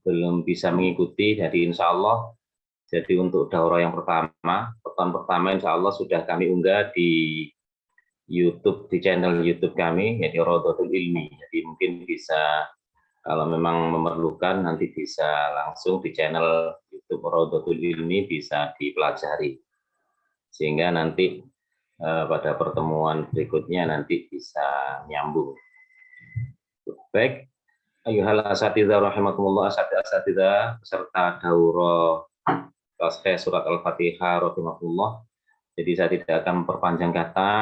belum bisa mengikuti, jadi insya Allah, jadi untuk daurah yang pertama, pekan pertama insya Allah sudah kami unggah di YouTube, di channel YouTube kami, yaitu Rodotul Ilmi. Jadi mungkin bisa, kalau memang memerlukan, nanti bisa langsung di channel YouTube Rodotul Ilmi, bisa dipelajari. Sehingga nanti pada pertemuan berikutnya nanti bisa nyambung. Baik, ayuhal asatidzah rahimakumullah, asatidzah peserta daurah kelas surat Al-Fatihah rahimakumullah. Jadi saya tidak akan memperpanjang kata.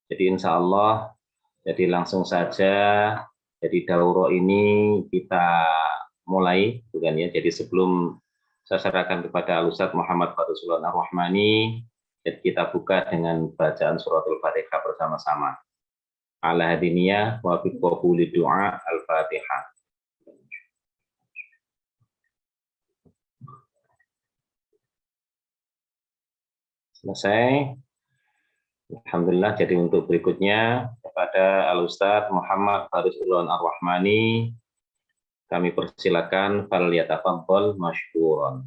Jadi insya Allah, jadi langsung saja. Jadi daurah ini kita mulai, bukan ya? Jadi sebelum saya serahkan kepada Al-Ustaz Muhammad Fadlul Ar-Rahmani, jadi kita buka dengan bacaan surat Al-Fatihah bersama-sama. Ala hadiniyah wa fi qabuli du'a Al-Fatihah. Selesai. Alhamdulillah. Jadi untuk berikutnya kepada Al-Ustaz Muhammad Fadlul Ar-Rahmani kami persilakan fal yatafadhal masykuran.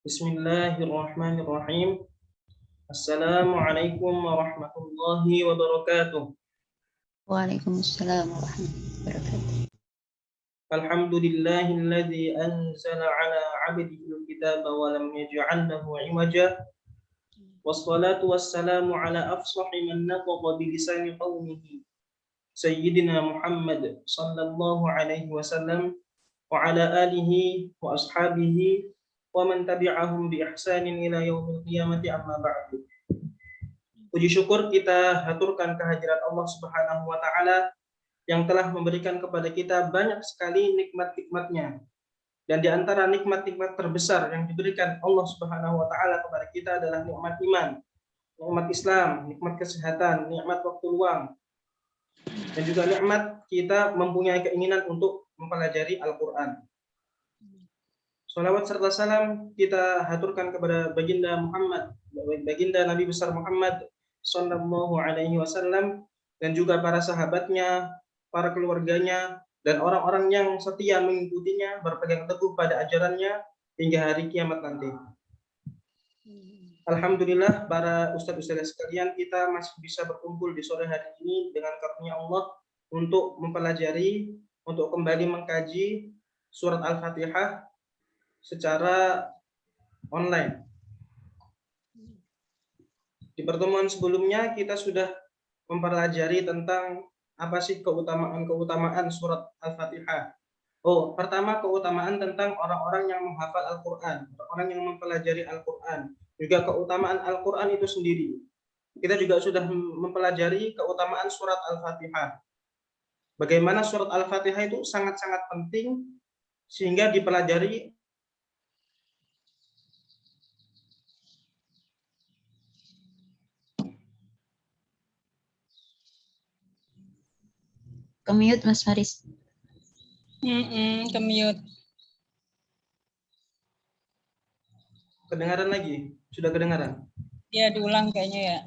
Bismillahirrahmanirrahim. Assalamualaikum warahmatullahi wabarakatuh. Waalaikumsalam warahmatullahi wabarakatuh. Alhamdulillahilladzi anzala ala 'abdihi al-kitaba wa lam yaj'al lahu 'iwaja. Wassalatu wassalamu ala afsahi man nataqa bi lisani qaumihi sayyidina Muhammad sallallahu alaihi wasallam wa ala alihi wa ashabihi wa man tabi'ahum bi ihsanin ila yaumil qiyamati, amma ba'du. Puji syukur kita haturkan kehadirat Allah Subhanahu wa taala yang telah memberikan kepada kita banyak sekali nikmat-nikmatnya. Dan di antara nikmat-nikmat terbesar yang diberikan Allah Subhanahu wa taala kepada kita adalah nikmat iman, nikmat Islam, nikmat kesehatan, nikmat waktu luang, dan juga nikmat kita mempunyai keinginan untuk mempelajari Al-Qur'an. Salawat serta salam kita haturkan kepada baginda Muhammad, baginda Nabi besar Muhammad sallallahu alaihi wasallam, dan juga para sahabatnya, para keluarganya, dan orang-orang yang setia mengikutinya, berpegang teguh pada ajarannya hingga hari kiamat nanti. Alhamdulillah, para ustadz-ustadzah sekalian, kita masih bisa berkumpul di sore hari ini dengan karunia Allah untuk mempelajari, untuk kembali mengkaji surat Al-Fatihah secara online. Di pertemuan sebelumnya kita sudah mempelajari tentang apa sih keutamaan surat Al-Fatihah. Pertama, keutamaan tentang orang-orang yang menghafal Al-Quran, orang yang mempelajari Al-Quran, juga keutamaan Al-Quran itu sendiri. Kita juga sudah mempelajari keutamaan surat Al-Fatihah. Bagaimana surat Al-Fatihah itu sangat-sangat penting sehingga dipelajari. Ke-mute Mas Faris. Ke-mute. Kedengaran lagi? Sudah kedengaran? Ya, diulang kayaknya ya.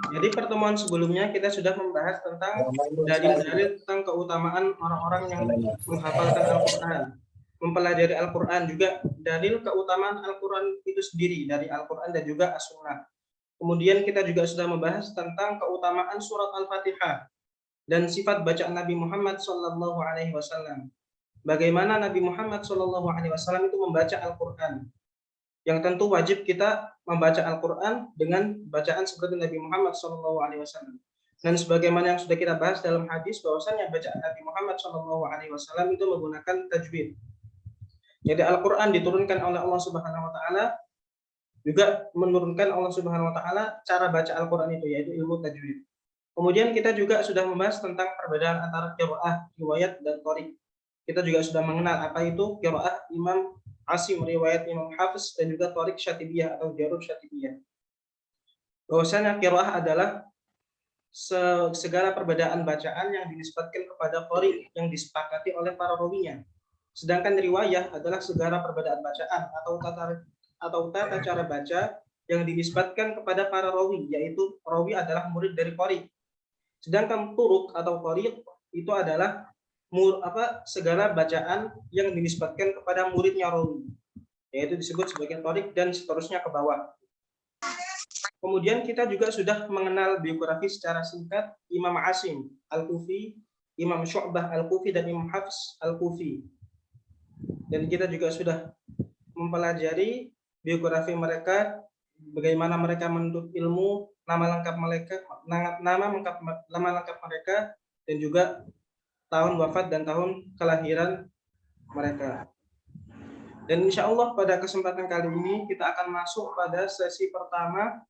Jadi pertemuan sebelumnya kita sudah membahas tentang dalil-dalil tentang keutamaan orang-orang yang menghafalkan Al-Quran, mempelajari Al-Quran, juga dalil keutamaan Al-Quran itu sendiri dari Al-Quran dan juga As-Sunnah. Kemudian kita juga sudah membahas tentang keutamaan surat Al-Fatihah dan sifat bacaan Nabi Muhammad Sallallahu Alaihi Wasallam. Bagaimana Nabi Muhammad Sallallahu Alaihi Wasallam itu membaca Al-Quran. Yang tentu wajib kita membaca Al-Quran dengan bacaan seperti Nabi Muhammad Sallallahu Alaihi Wasallam. Dan sebagaimana yang sudah kita bahas dalam hadis, bahwasanya bacaan Nabi Muhammad Sallallahu Alaihi Wasallam itu menggunakan tajwid. Jadi Al-Quran diturunkan oleh Allah Subhanahu Wa Taala, juga menurunkan Allah Subhanahu Wa Taala cara baca Al-Quran itu, yaitu ilmu tajwid. Kemudian kita juga sudah membahas tentang perbedaan antara qiraah, riwayat, dan qari. Kita juga sudah mengenal apa itu qiraah Imam Asim, riwayat Imam Hafiz, dan juga Thariq Syatibiyah atau Jarud Syatibiyah. Bahwasanya qiraah adalah segala perbedaan bacaan yang dinisbatkan kepada qari yang disepakati oleh para rawinya. Sedangkan riwayah adalah segala perbedaan bacaan atau tata cara baca yang dinisbatkan kepada para rawi, yaitu rawi adalah murid dari qari. Sedangkan turuk atau qari itu adalah segala bacaan yang dinisbatkan kepada muridnya rawi, yaitu disebut sebagai torik dan seterusnya ke bawah. Kemudian kita juga sudah mengenal biografi secara singkat Imam Asim Al-Kufi, Imam Syu'bah Al-Kufi, dan Imam Hafs Al-Kufi. Dan kita juga sudah mempelajari biografi mereka, bagaimana mereka menuntut ilmu, nama lengkap mereka, dan juga tahun wafat dan tahun kelahiran mereka. Dan insya Allah pada kesempatan kali ini kita akan masuk pada sesi pertama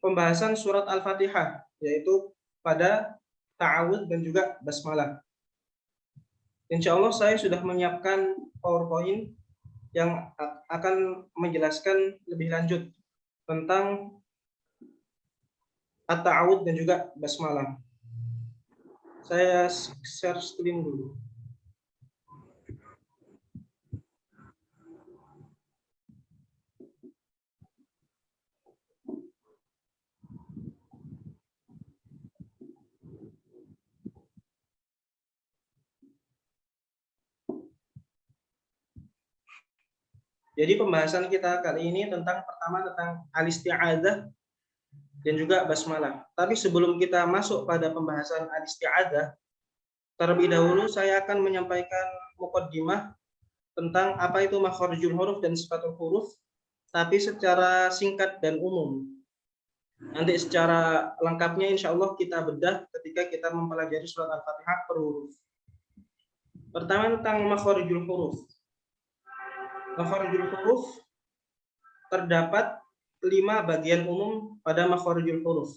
pembahasan surat Al-Fatihah, yaitu pada ta'awudz dan juga basmalah. Insya Allah saya sudah menyiapkan PowerPoint yang akan menjelaskan lebih lanjut tentang at-ta'awudz dan juga basmalah. Saya share screen dulu. Jadi pembahasan kita kali ini pertama tentang al-isti'adzah dan juga basmalah. Tapi sebelum kita masuk pada pembahasan al-isti'adzah, terlebih dahulu saya akan menyampaikan muqaddimah tentang apa itu makharijul huruf dan sifatul huruf, tapi secara singkat dan umum. Nanti secara lengkapnya insya Allah kita bedah ketika kita mempelajari surat Al-Fatihah per huruf. Pertama tentang makharijul huruf. Makharijul huruf terdapat 5 bagian umum pada makharijul huruf,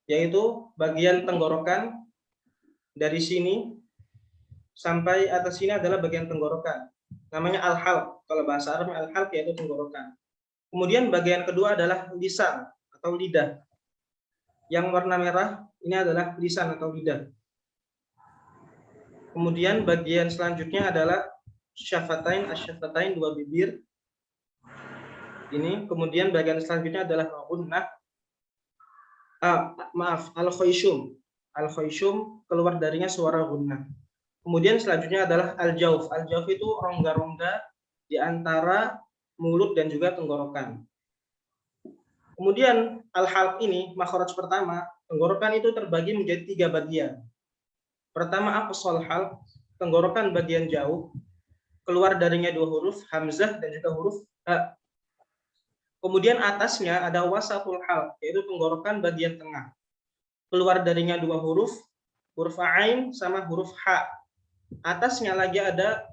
yaitu bagian tenggorokan dari sini sampai atas sini adalah bagian tenggorokan. Namanya al-halq, kalau bahasa Arab al-halq yaitu tenggorokan. Kemudian bagian kedua adalah lisan atau lidah. Yang warna merah ini adalah lisan atau lidah. Kemudian bagian selanjutnya adalah syafatain, asyafatain, 2 bibir. Ini. Kemudian bagian selanjutnya adalah ghunnah. Al-khayshum. Al-khayshum keluar darinya suara ghunnah. Kemudian selanjutnya adalah al-jauf. Al-jauf itu rongga-rongga di antara mulut dan juga tenggorokan. Kemudian al-halq ini, makhraj pertama, tenggorokan itu terbagi menjadi 3 bagian. Pertama aqsal halq, tenggorokan bagian jauh, keluar darinya 2 huruf, hamzah dan juga huruf ha. Kemudian atasnya ada wasatul halq, yaitu tenggorokan bagian tengah. Keluar darinya 2 huruf, huruf ain sama huruf ha. Atasnya lagi ada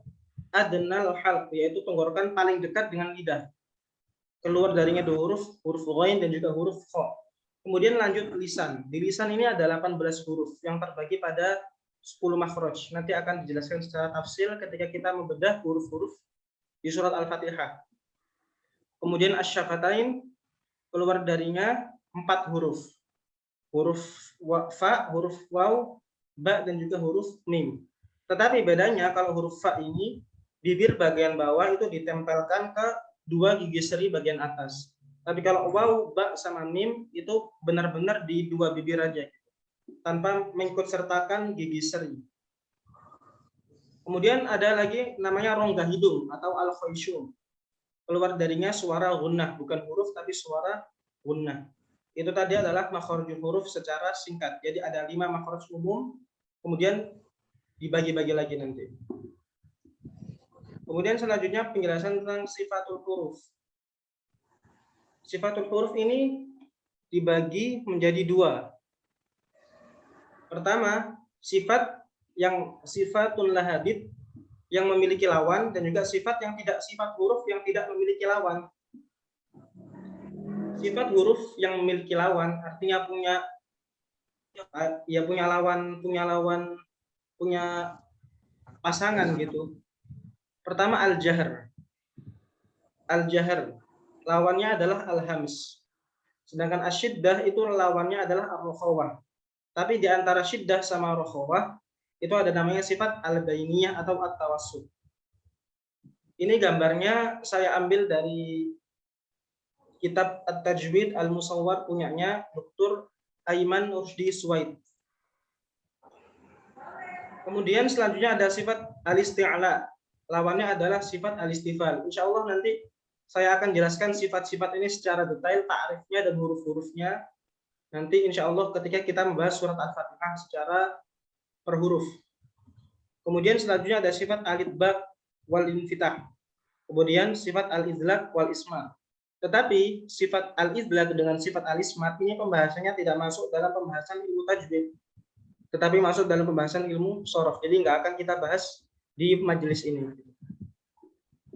adnal halq, yaitu tenggorokan paling dekat dengan lidah. Keluar darinya 2 huruf, huruf ghain dan juga huruf kha. Kemudian lanjut lisan. Di lisan ini ada 18 huruf yang terbagi pada 10 makhraj. Nanti akan dijelaskan secara tafsil ketika kita membedah huruf-huruf di surat Al-Fatihah. Kemudian asyafatain, keluar darinya 4 huruf. Huruf fa, huruf waw, ba dan juga huruf mim. Tetapi bedanya kalau huruf fa ini bibir bagian bawah itu ditempelkan ke 2 gigi seri bagian atas. Tapi kalau waw, ba sama mim itu benar-benar di 2 bibir aja, tanpa mengikutsertakan gigi seri. Kemudian ada lagi namanya rongga hidung atau al-khayshum. Keluar darinya suara ghunnah, bukan huruf tapi suara ghunnah. Itu tadi adalah makharijul huruf secara singkat. Jadi ada 5 makhraj umum, kemudian dibagi-bagi lagi nanti. Kemudian selanjutnya penjelasan tentang sifatul huruf. Sifatul huruf ini dibagi menjadi 2. Pertama, sifatun lahadid yang memiliki lawan, dan juga sifat huruf yang tidak memiliki lawan. Sifat huruf yang memiliki lawan artinya punya pasangan gitu. Pertama al-jahr. Al-jahr lawannya adalah al-hams. Sedangkan asyiddah itu lawannya adalah ar-rakhawah. Tapi di antara syiddah sama rakhawah itu ada namanya sifat al-bainiyah atau at-tawassut. Ini gambarnya saya ambil dari kitab At-Tajwid Al-Musawwar punyanya Dr. Aiman Rusdi Suwaid. Kemudian selanjutnya ada sifat al-isti'la. Lawannya adalah sifat al-istifal. Insya Allah nanti saya akan jelaskan sifat-sifat ini secara detail, ta'rifnya dan huruf-hurufnya. Nanti insya Allah ketika kita membahas surat Al-Fatihah secara per huruf. Kemudian selanjutnya ada sifat al-idbaq wal infitah. Kemudian sifat al-idlaq wal ismat. Tetapi sifat al-idlaq dengan sifat al-ismat ini pembahasannya tidak masuk dalam pembahasan ilmu tajwid, tetapi masuk dalam pembahasan ilmu shorof. Jadi nggak akan kita bahas di majelis ini.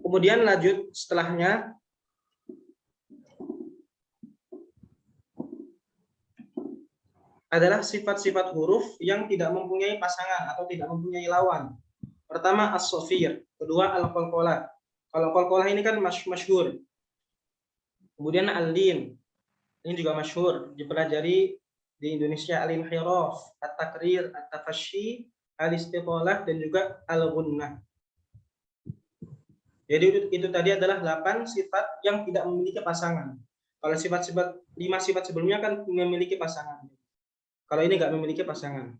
Kemudian lanjut setelahnya adalah sifat-sifat huruf yang tidak mempunyai pasangan atau tidak mempunyai lawan. Pertama as-sofir, kedua al-qalqalah. Kalau qalqalah ini kan masyhur. Kemudian al-lin, ini juga masyhur, dipelajari di Indonesia, al-inhiraf, at-takrir, at-tafashi, al-istitalah, dan juga al-ghunnah. Jadi itu tadi adalah 8 sifat yang tidak memiliki pasangan. Kalau sifat-sifat 5 sifat sebelumnya kan memiliki pasangan. Kalau ini nggak memiliki pasangan.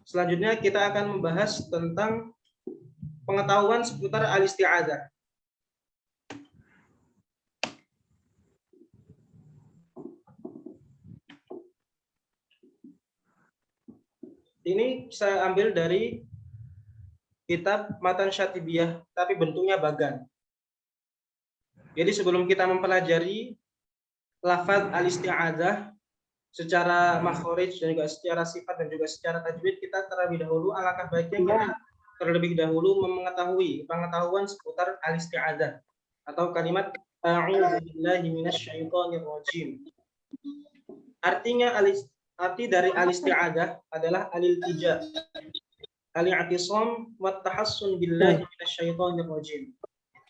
Selanjutnya kita akan membahas tentang pengetahuan seputar al-isti'adzah. Ini saya ambil dari kitab Matan Syatibiyah, tapi bentuknya bagan. Jadi sebelum kita mempelajari lafaz al-isti'adzah secara makhraj dan juga secara sifat dan juga secara tajwid, kita terlebih dahulu alangkah baiknya kita terlebih dahulu mengetahui pengetahuan seputar al-isti'adzah atau kalimat a'udzubillahi minasyaitonir rajim. Arti dari al-isti'adzah adalah al-iltija, al-i'tisam wa tahassun billahi minasyaitonir rajim.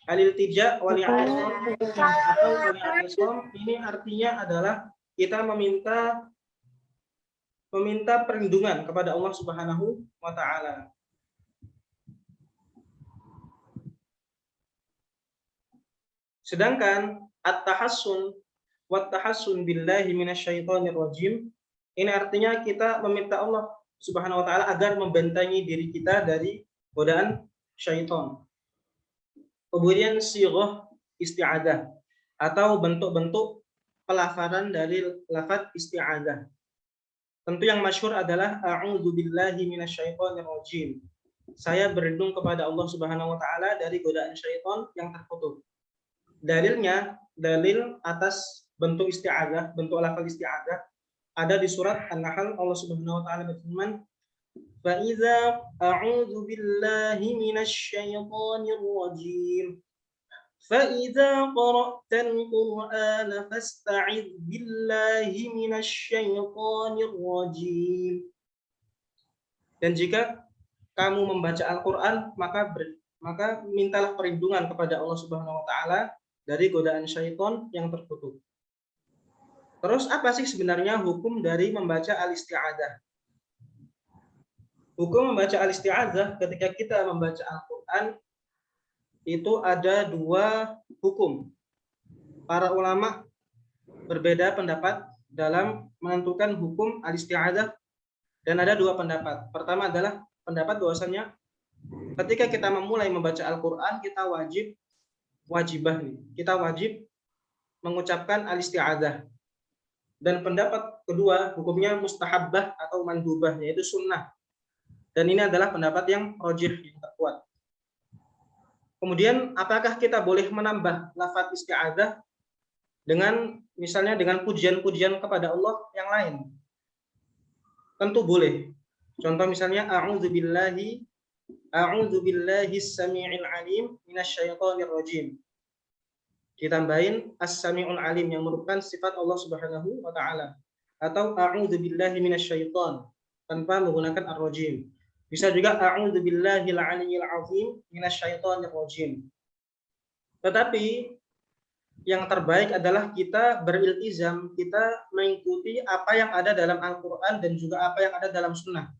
Al-iltija wal i'tisam atau al-i'tisam ini artinya adalah kita meminta perlindungan kepada Allah Subhanahu wa taala. Sedangkan at-tahassun wa tahassun billahi minasyaitonir rajim ini artinya kita meminta Allah Subhanahu wa taala agar membentengi diri kita dari godaan syaitan. Kemudian sighah isti'adzah atau bentuk-bentuk pelafalan dari lafaz isti'adzah. Tentu yang masyhur adalah a'udzubillahi minasyaitonir rajim. Saya berlindung kepada Allah Subhanahu wa taala dari godaan syaitan yang terkutuk. Dalilnya, dalil atas bentuk isti'adzah, bentuk lafaz isti'adzah ada di surat An-Nahl. Allah Subhanahu wa taala berfirman, "Fa idza a'udzubillahi minasyaitonir rajim." فَإِذَا قَرَأْتَ الْقُرْآنَ فَاسْتَعِذْ بِاللَّهِ مِنَ الشَّيْطَانِ الرَّجِيمِ. Dan jika kamu membaca Al-Quran, maka mintalah perlindungan kepada Allah Subhanahu wa taala dari godaan syaitan yang terkutuk. Terus apa sih sebenarnya hukum dari membaca al-isti'adzah? Hukum membaca al-isti'adzah ketika kita membaca Al-Quran itu ada 2 hukum. Para ulama berbeda pendapat dalam menentukan hukum al-isti'adzah dan ada 2 pendapat. Pertama adalah pendapat bahwasannya ketika kita memulai membaca Al-Quran kita kita wajib mengucapkan al-isti'adzah. Dan pendapat kedua hukumnya mustahabbah atau mandubah, yaitu sunnah. Dan ini adalah pendapat yang rajih, yang terkuat. Kemudian apakah kita boleh menambah lafaz isti'adzah dengan misalnya dengan pujian-pujian kepada Allah yang lain? Tentu boleh. Contoh misalnya a'udzubillahi as-sami'il alim minasyaitonir rajim. Ditambahin as-sami'ul alim yang merupakan sifat Allah Subhanahu wa taala, atau a'udzubillahi minasyaiton tanpa menggunakan ar-rajim. Bisa juga a'udzubillahil 'aliyyil 'azim minasyaitonir rajim. Tetapi yang terbaik adalah kita beriltizam, kita mengikuti apa yang ada dalam Al-Qur'an dan juga apa yang ada dalam sunnah.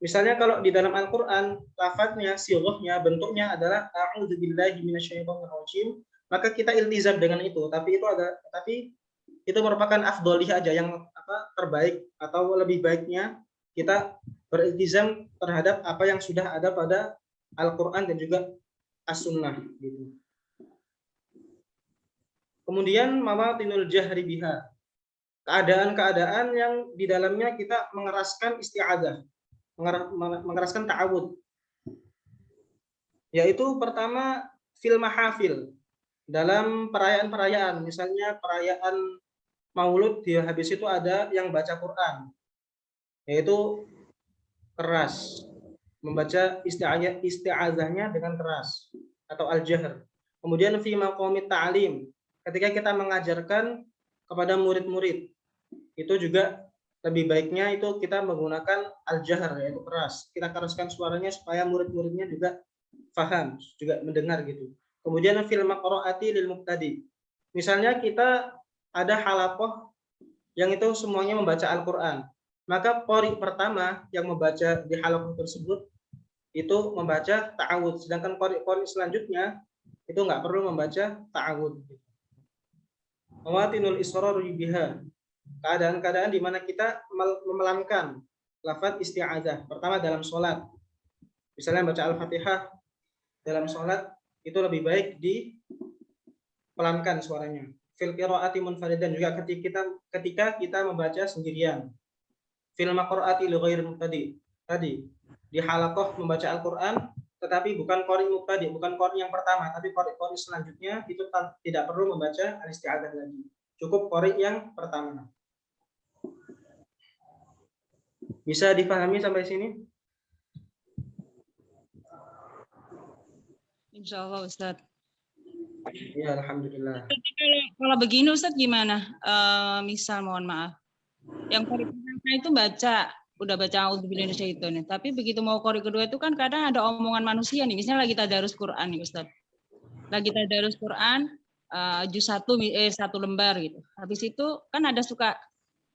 Misalnya kalau di dalam Al-Qur'an lafadznya, sighahnya, bentuknya adalah a'udzubillahi minasyaitonirrajim, maka kita iltizam dengan itu. Tapi itu merupakan afdholiyah aja, yang terbaik atau lebih baiknya kita beriltizam terhadap apa yang sudah ada pada Al-Qur'an dan juga As-Sunnah gitu. Kemudian mawatinul jahri biha, keadaan-keadaan yang di dalamnya kita mengeraskan isti'adzah, mengeraskan ta'awud. Yaitu pertama fil mahafil, dalam perayaan-perayaan, misalnya perayaan Maulud, di habis itu ada yang baca Quran, yaitu keras, membaca isti'adzahnya dengan keras atau al-jahr. Kemudian fi maqamit ta'lim, ketika kita mengajarkan kepada murid-murid, itu juga lebih baiknya itu kita menggunakan al-jahr, yaitu keras. Kita keraskan suaranya supaya murid-muridnya juga paham, juga mendengar gitu. Kemudian fil maqraati lil mubtadi, misalnya kita ada halaqah yang itu semuanya membaca Al-Qur'an, maka qari pertama yang membaca di halaqah tersebut itu membaca ta'awudz, sedangkan qari selanjutnya itu nggak perlu membaca ta'awudz. Mawatinul israr biha, keadaan-keadaan di mana kita memelankan lafaz isti'adzah. Pertama dalam sholat, misalnya baca Al-Fatihah dalam sholat itu lebih baik dipelankan suaranya. Fil qiraati munfaridan, juga ketika kita membaca sendirian. Fil maqraati li ghairi mubtadi, tadi di halaqah membaca Al-Qur'an tetapi bukan qari mubtadi, bukan qari yang pertama, tapi qari selanjutnya itu tidak perlu membaca al-isti'adzah lagi. Cukup qari yang pertama. Bisa dipahami sampai sini? Insya Allah Ustadz. Ya, alhamdulillah. Kalau begini Ustadz gimana? Misal mohon maaf, yang qari pertama itu udah baca auzubillahi minasyaitonir, tapi begitu mau qari kedua itu kan kadang ada omongan manusia nih, misalnya lagi tadarus Quran nih Ustadz, lagi tadarus Quran juz 1 satu lembar gitu, habis itu kan ada suka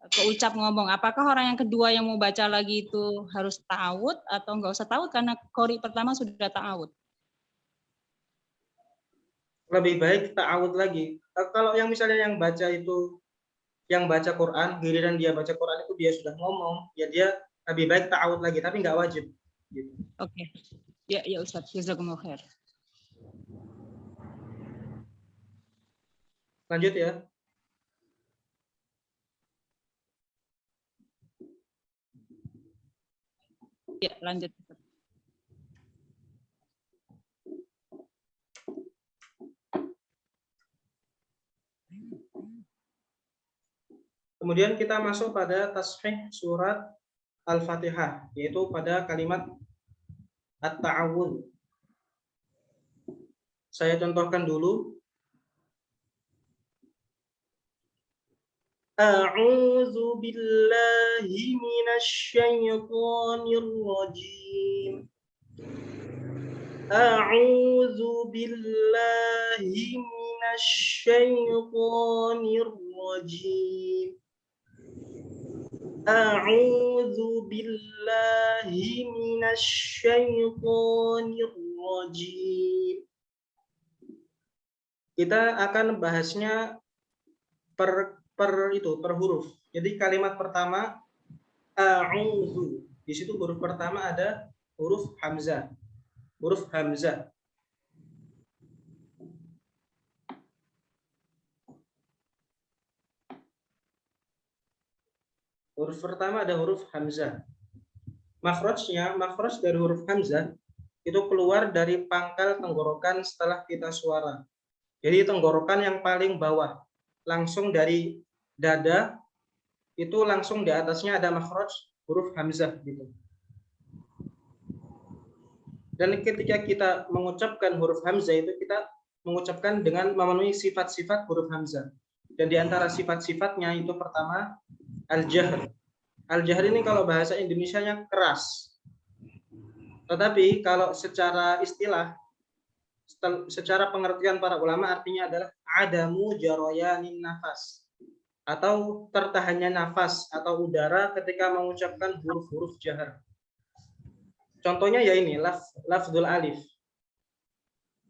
keucap ngomong, apakah orang yang kedua yang mau baca lagi itu harus ta'awud atau enggak usah ta'awud karena qari pertama sudah ta'awud? Lebih baik ta'awud lagi. Kalau yang misalnya yang baca itu, yang baca Quran, giliran dia baca Quran itu dia sudah ngomong, ya dia lebih baik ta'awud lagi, tapi nggak wajib. Gitu. Oke. Ya Ustaz, jazakumullah khair. Lanjut ya. Ya, lanjut. Kemudian kita masuk pada tashih surat Al-Fatihah, yaitu pada kalimat at-ta'awudz. Saya contohkan dulu. A'udzu billahi minasyaitonir rajim. A'udzu billahi minasyaitonir rajim. A'udzu billahi minasyaitonir rajim. Kita akan bahasnya per huruf. Jadi kalimat pertama a'udzu, di situ huruf pertama ada huruf hamzah. Huruf hamzah. Huruf pertama ada huruf hamzah. Makhraj dari huruf hamzah itu keluar dari pangkal tenggorokan setelah kita suara. Jadi tenggorokan yang paling bawah, langsung dari dada itu langsung di atasnya ada makhraj huruf hamzah gitu. Dan ketika kita mengucapkan huruf hamzah itu kita mengucapkan dengan memenuhi sifat-sifat huruf hamzah. Dan di antara sifat-sifatnya itu pertama al-jahr. Al-jahr ini kalau bahasa Indonesianya keras. Tetapi kalau secara istilah, secara pengertian para ulama artinya adalah adamu jaroyanin nafas, atau tertahannya nafas atau udara ketika mengucapkan huruf-huruf jahr. Contohnya ya ini, lafzul alif.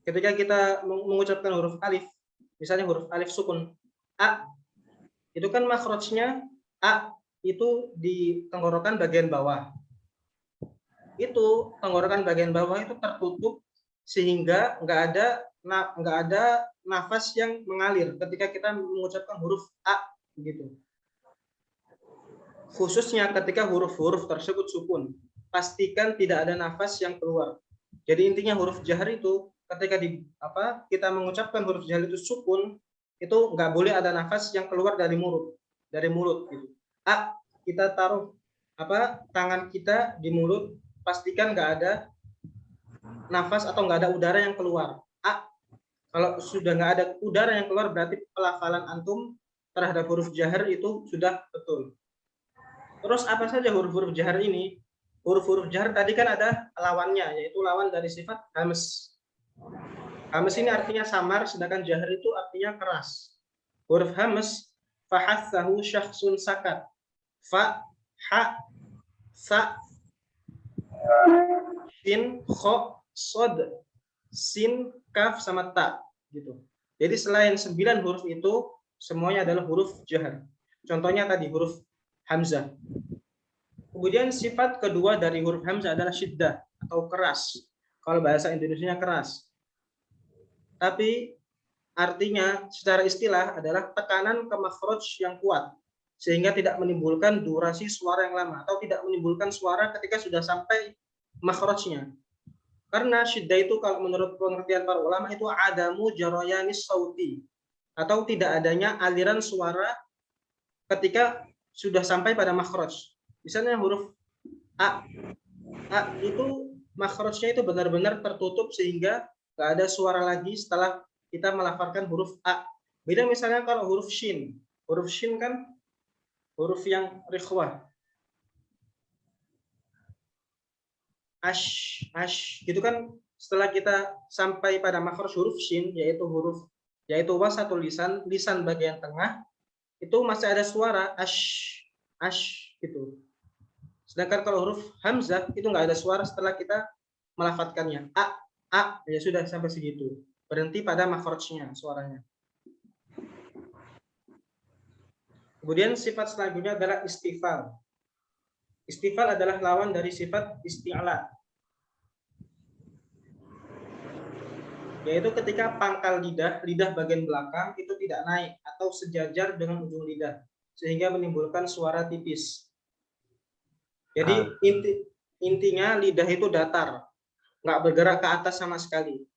Ketika kita mengucapkan huruf alif, misalnya huruf alif sukun, a, itu kan makhrajnya a itu di tenggorokan bagian bawah. Itu tenggorokan bagian bawah itu tertutup sehingga nggak ada nafas yang mengalir ketika kita mengucapkan huruf a gitu. Khususnya ketika huruf-huruf tersebut sukun, pastikan tidak ada nafas yang keluar. Jadi intinya huruf jahar itu ketika kita mengucapkan huruf jahar itu sukun, itu nggak boleh ada nafas yang keluar dari mulut gitu. A, kita taruh tangan kita di mulut, pastikan nggak ada nafas atau nggak ada udara yang keluar. A, kalau sudah nggak ada udara yang keluar berarti pelafalan antum terhadap huruf jahar itu sudah betul. Terus apa saja huruf-huruf jahar ini? Huruf-huruf jahar tadi kan ada lawannya, yaitu lawan dari sifat hamz. Hamz ini artinya samar, sedangkan jahar itu artinya keras. Huruf hamz, fahatsahu syakhsun sakat. Fa, ha, sa, shin, kho, sod, sin, kaf, sama ta. Gitu. Jadi selain 9 huruf itu, semuanya adalah huruf jahar. Contohnya tadi huruf hamzah. Kemudian sifat kedua dari huruf hamzah adalah syiddah atau keras. Kalau bahasa Indonesianya keras. Tapi artinya secara istilah adalah tekanan ke makhraj yang kuat sehingga tidak menimbulkan durasi suara yang lama atau tidak menimbulkan suara ketika sudah sampai makhrajnya. Karena syiddah itu kalau menurut pengertian para ulama itu adamu jarayanis sauti atau tidak adanya aliran suara ketika sudah sampai pada makhraj. Misalnya huruf A itu makhrajnya itu benar-benar tertutup sehingga nggak ada suara lagi setelah kita melafalkan huruf A. Beda misalnya kalau huruf shin. Huruf shin kan huruf yang rikhwah. Ash gitu kan setelah kita sampai pada makhraj huruf shin yaitu wasatul lisan bagian tengah itu masih ada suara ash gitu. Sedangkan kalau huruf hamzah itu nggak ada suara setelah kita melafatkannya. A ya sudah sampai segitu. Berhenti pada makhrajnya suaranya. Kemudian sifat selanjutnya adalah istifal. Istifal adalah lawan dari sifat isti'la. Yaitu ketika pangkal lidah bagian belakang itu tidak naik atau sejajar dengan ujung lidah sehingga menimbulkan suara tipis. Jadi intinya lidah itu datar, nggak bergerak ke atas sama sekali.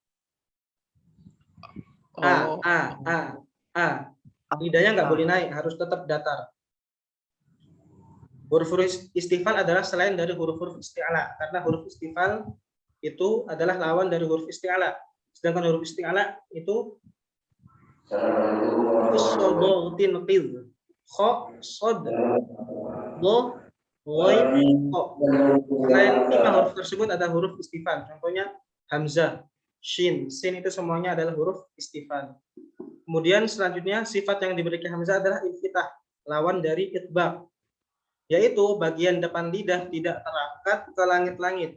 Lidahnya nggak boleh naik, harus tetap datar. Huruf-huruf istifal adalah selain dari huruf-huruf isti'ala, karena huruf istifal itu adalah lawan dari huruf isti'ala. Sedangkan huruf isti'ala itu usodotin qil, kho, sod, do, selain 5 huruf tersebut ada huruf istifal. Contohnya hamzah, shin, sin itu semuanya adalah huruf istifal. Kemudian selanjutnya sifat yang diberikan hamzah adalah infitah, lawan dari itbaq, yaitu bagian depan lidah tidak terangkat ke langit-langit.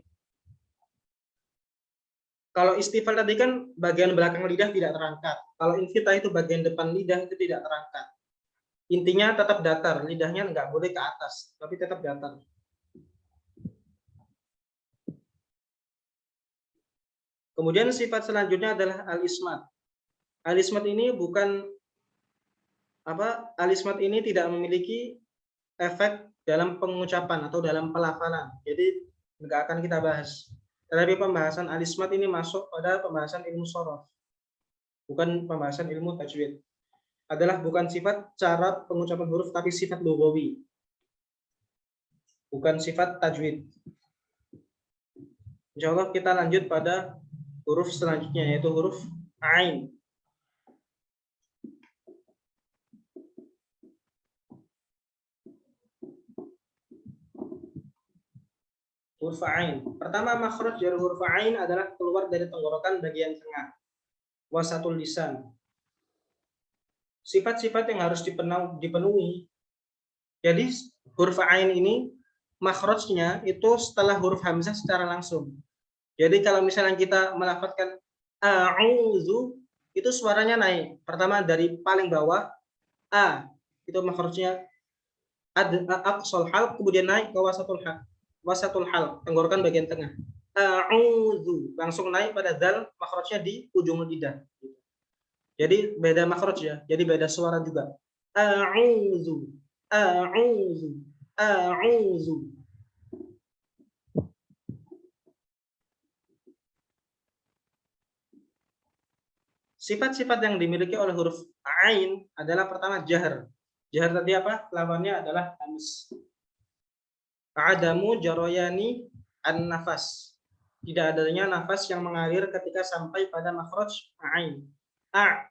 Kalau istifal tadi kan bagian belakang lidah tidak terangkat. Kalau infitah itu bagian depan lidah itu tidak terangkat. Intinya tetap datar, lidahnya nggak boleh ke atas, tapi tetap datar. Kemudian sifat selanjutnya adalah al-ismat. Al-ismat ini al-ismat ini tidak memiliki efek dalam pengucapan atau dalam pelafalan. Jadi nggak akan kita bahas. Tetapi pembahasan al-ismat ini masuk pada pembahasan ilmu shorof, bukan pembahasan ilmu tajwid. Adalah bukan sifat cara pengucapan huruf tapi sifat lughawi, bukan sifat tajwid. Insyaallah kita lanjut pada huruf selanjutnya yaitu huruf ain. Huruf ain. Pertama makhraj dari huruf ain adalah keluar dari tenggorokan bagian tengah. Wasatul lisan. Sifat-sifat yang harus dipenuhi. Jadi huruf ain ini makhrajnya itu setelah huruf hamzah secara langsung. Jadi kalau misalnya kita melafadzkan a'udzu, itu suaranya naik. Pertama dari paling bawah, a, itu makhrajnya aqsal halq, kemudian naik ke wasatul halq, tenggorokan bagian tengah. A'udzu, langsung naik pada dal, makhrajnya di ujung lidah. Jadi beda makhraj ya, jadi beda suara juga. A'udzu, a'udzu, a'udzu. Sifat-sifat yang dimiliki oleh huruf ain adalah pertama jahar. Jahar tadi apa? Lawannya adalah hams. Adamu jaroyani an-nafas. Tidak adanya nafas yang mengalir ketika sampai pada makhraj ain. A,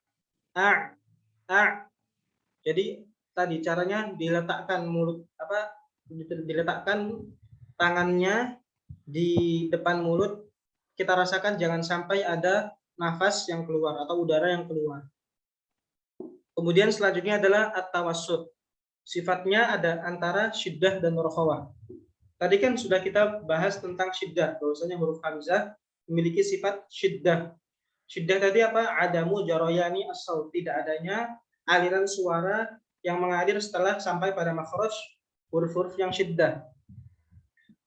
a. Jadi tadi caranya diletakkan diletakkan tangannya di depan mulut. Kita rasakan jangan sampai ada nafas yang keluar atau udara yang keluar. Kemudian selanjutnya adalah at-tawassut. Sifatnya ada antara syiddah dan rokhawah. Tadi kan sudah kita bahas tentang syiddah, bahwasanya huruf hamzah memiliki sifat syiddah. Syiddah tadi apa? Adamu jaroyani as-saut, tidak adanya aliran suara yang mengalir setelah sampai pada makhraj huruf-huruf yang syiddah.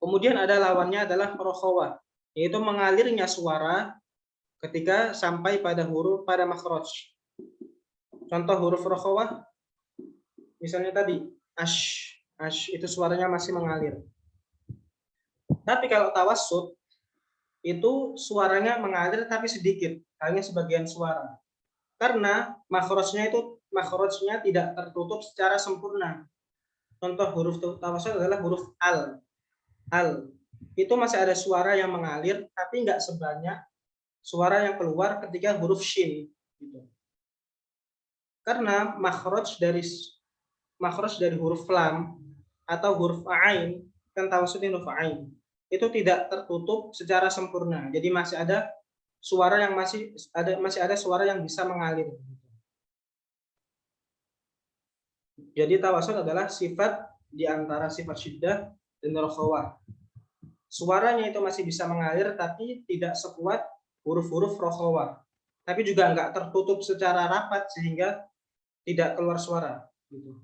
Kemudian ada lawannya adalah rokhawah, yaitu mengalirnya suara ketika sampai pada makhraj. Contoh huruf rokhawah, misalnya tadi ash itu suaranya masih mengalir. Tapi kalau tawassut itu suaranya mengalir tapi sedikit, hanya sebagian suara. Karena makhrajnya tidak tertutup secara sempurna. Contoh huruf tawassut adalah huruf al. Itu masih ada suara yang mengalir tapi nggak sebanyak suara yang keluar ketika huruf shin gitu. Karena makhraj dari huruf lam atau huruf ain, kan tawassut huruf ain, itu tidak tertutup secara sempurna. Jadi masih ada suara yang suara yang bisa mengalir. Jadi tawassut adalah sifat di antara sifat syiddah dan rokhawah. Suaranya itu masih bisa mengalir tapi tidak sekuat huruf-huruf rokhawah. Tapi juga enggak tertutup secara rapat sehingga tidak keluar suara. Gitu.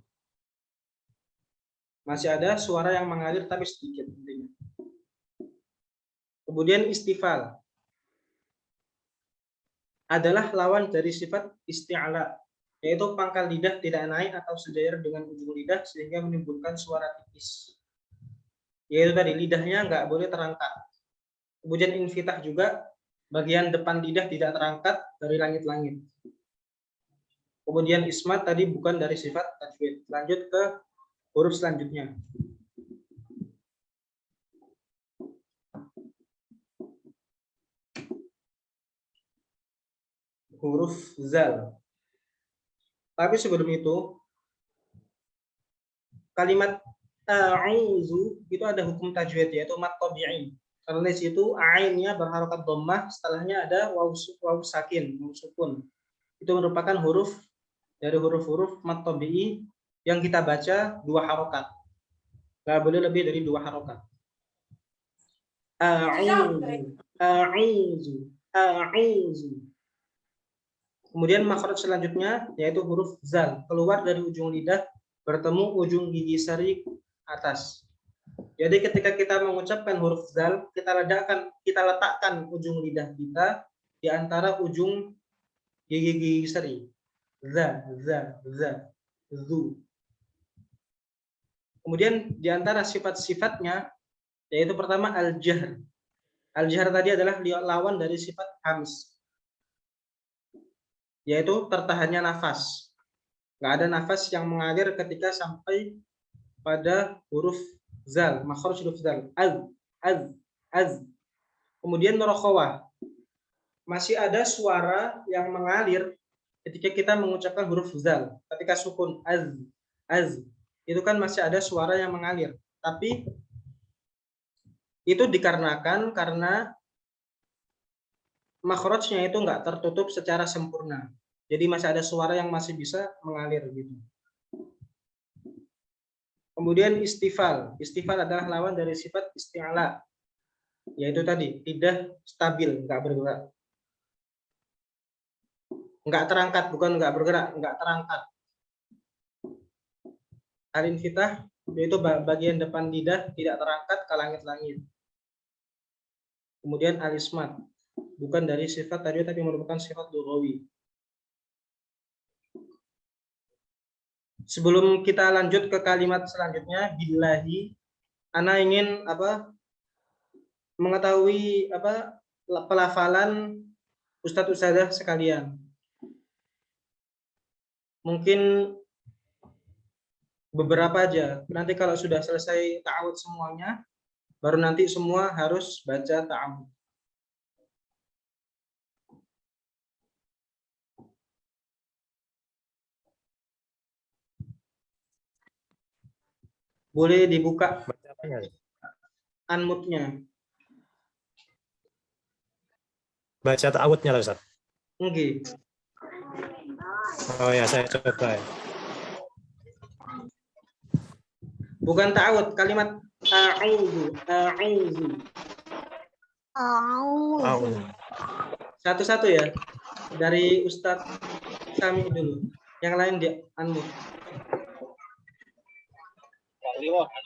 Masih ada suara yang mengalir tapi sedikit. Kemudian istifal adalah lawan dari sifat isti'ala, yaitu pangkal lidah tidak naik atau sejajar dengan ujung lidah sehingga menimbulkan suara tipis. Yaitu tadi lidahnya nggak boleh terangkat. Kemudian infitah juga, bagian depan lidah tidak terangkat dari langit-langit. Kemudian ismat tadi bukan dari sifat tajwid. Lanjut ke huruf selanjutnya. Huruf zal. Tapi sebelum itu, kalimat ta'uzu itu ada hukum tajwid, yaitu mat tabi'i. Karena di situ ainnya berharokat dhammah, setelahnya ada waw sakin, waw sukun. Itu merupakan huruf dari huruf-huruf mat tabi'i yang kita baca 2 harokat. Nggak boleh lebih dari 2 harokat. A'uzu. Kemudian makhraj selanjutnya yaitu huruf zal, keluar dari ujung lidah bertemu ujung gigi seri atas. Jadi ketika kita mengucapkan huruf zal, kita letakkan ujung lidah kita di antara ujung gigi seri. Za, zu. Kemudian di antara sifat-sifatnya yaitu pertama al-jahr. Al-jahr tadi adalah lawan dari sifat hams, yaitu tertahannya nafas. Nggak ada nafas yang mengalir ketika sampai pada huruf zal, makhraj huruf zal. Az. Kemudian rokhawah. Masih ada suara yang mengalir ketika kita mengucapkan huruf zal. Ketika sukun az. Itu kan masih ada suara yang mengalir. Tapi itu dikarenakan karena makhrajnya itu nggak tertutup secara sempurna. Jadi masih ada suara yang masih bisa mengalir gitu. Kemudian istifal. Istifal adalah lawan dari sifat isti'la, yaitu tadi tidak stabil, nggak bergerak. Nggak terangkat, bukan nggak bergerak, nggak terangkat. Al-infitah yaitu bagian depan lidah tidak terangkat ke langit-langit. Kemudian al-ismat, bukan dari sifat tadi tapi merupakan sifat lughawi. Sebelum kita lanjut ke kalimat selanjutnya, billahi, ana ingin mengetahui pelafalan Ustadz Ustadzah sekalian. Mungkin beberapa aja. Nanti kalau sudah selesai ta'awud semuanya, baru nanti semua harus baca ta'awud. Boleh dibuka unmute-nya. Baca ta'awudnya lah, Ustaz. Oke. Oh ya, saya coba ya. Bukan ta'awud, kalimat a'udzu, a'udzu. A'udzu. Satu-satu ya. Dari Ustadz Sami dulu. Yang lain dia unmute.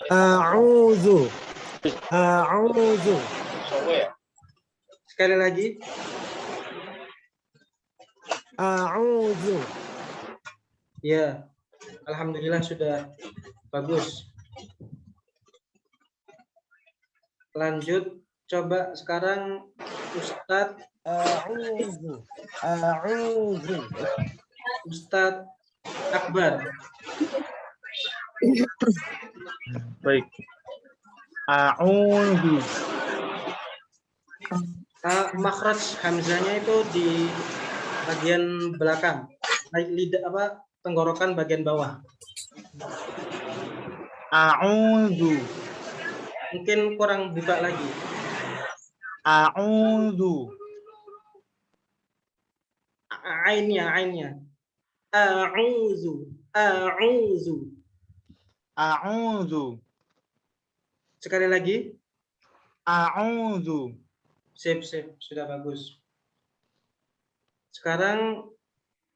A'udzu. A'udzu. Sekali lagi. A'udzu. Ya. Alhamdulillah sudah bagus. Lanjut, coba sekarang Ustadz A'udzu. A'udzu. Ustadz Akbar. Baik. A'udzu. Makhraj hamzahnya itu di bagian belakang, lidah tenggorokan bagian bawah. A'udzu. Mungkin kurang buka lagi. A'udzu. Ainnya. A'udzu. A'udzu. Sekali lagi. A'udzu. Sip, sudah bagus. Sekarang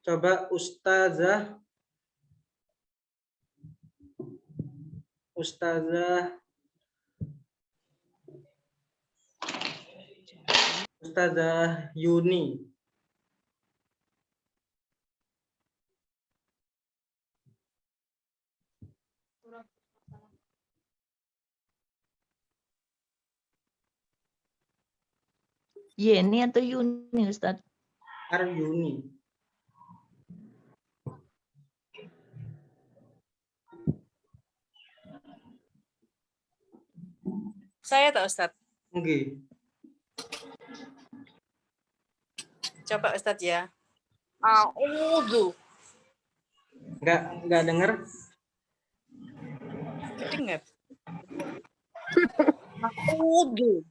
coba Ustazah Yuni. Yeni atau Yuni, Ustaz? Yuni. Saya tak, Ustaz. Oke. Coba Ustaz ya. A'udzu. Enggak dengar? Dengar. A'udzu.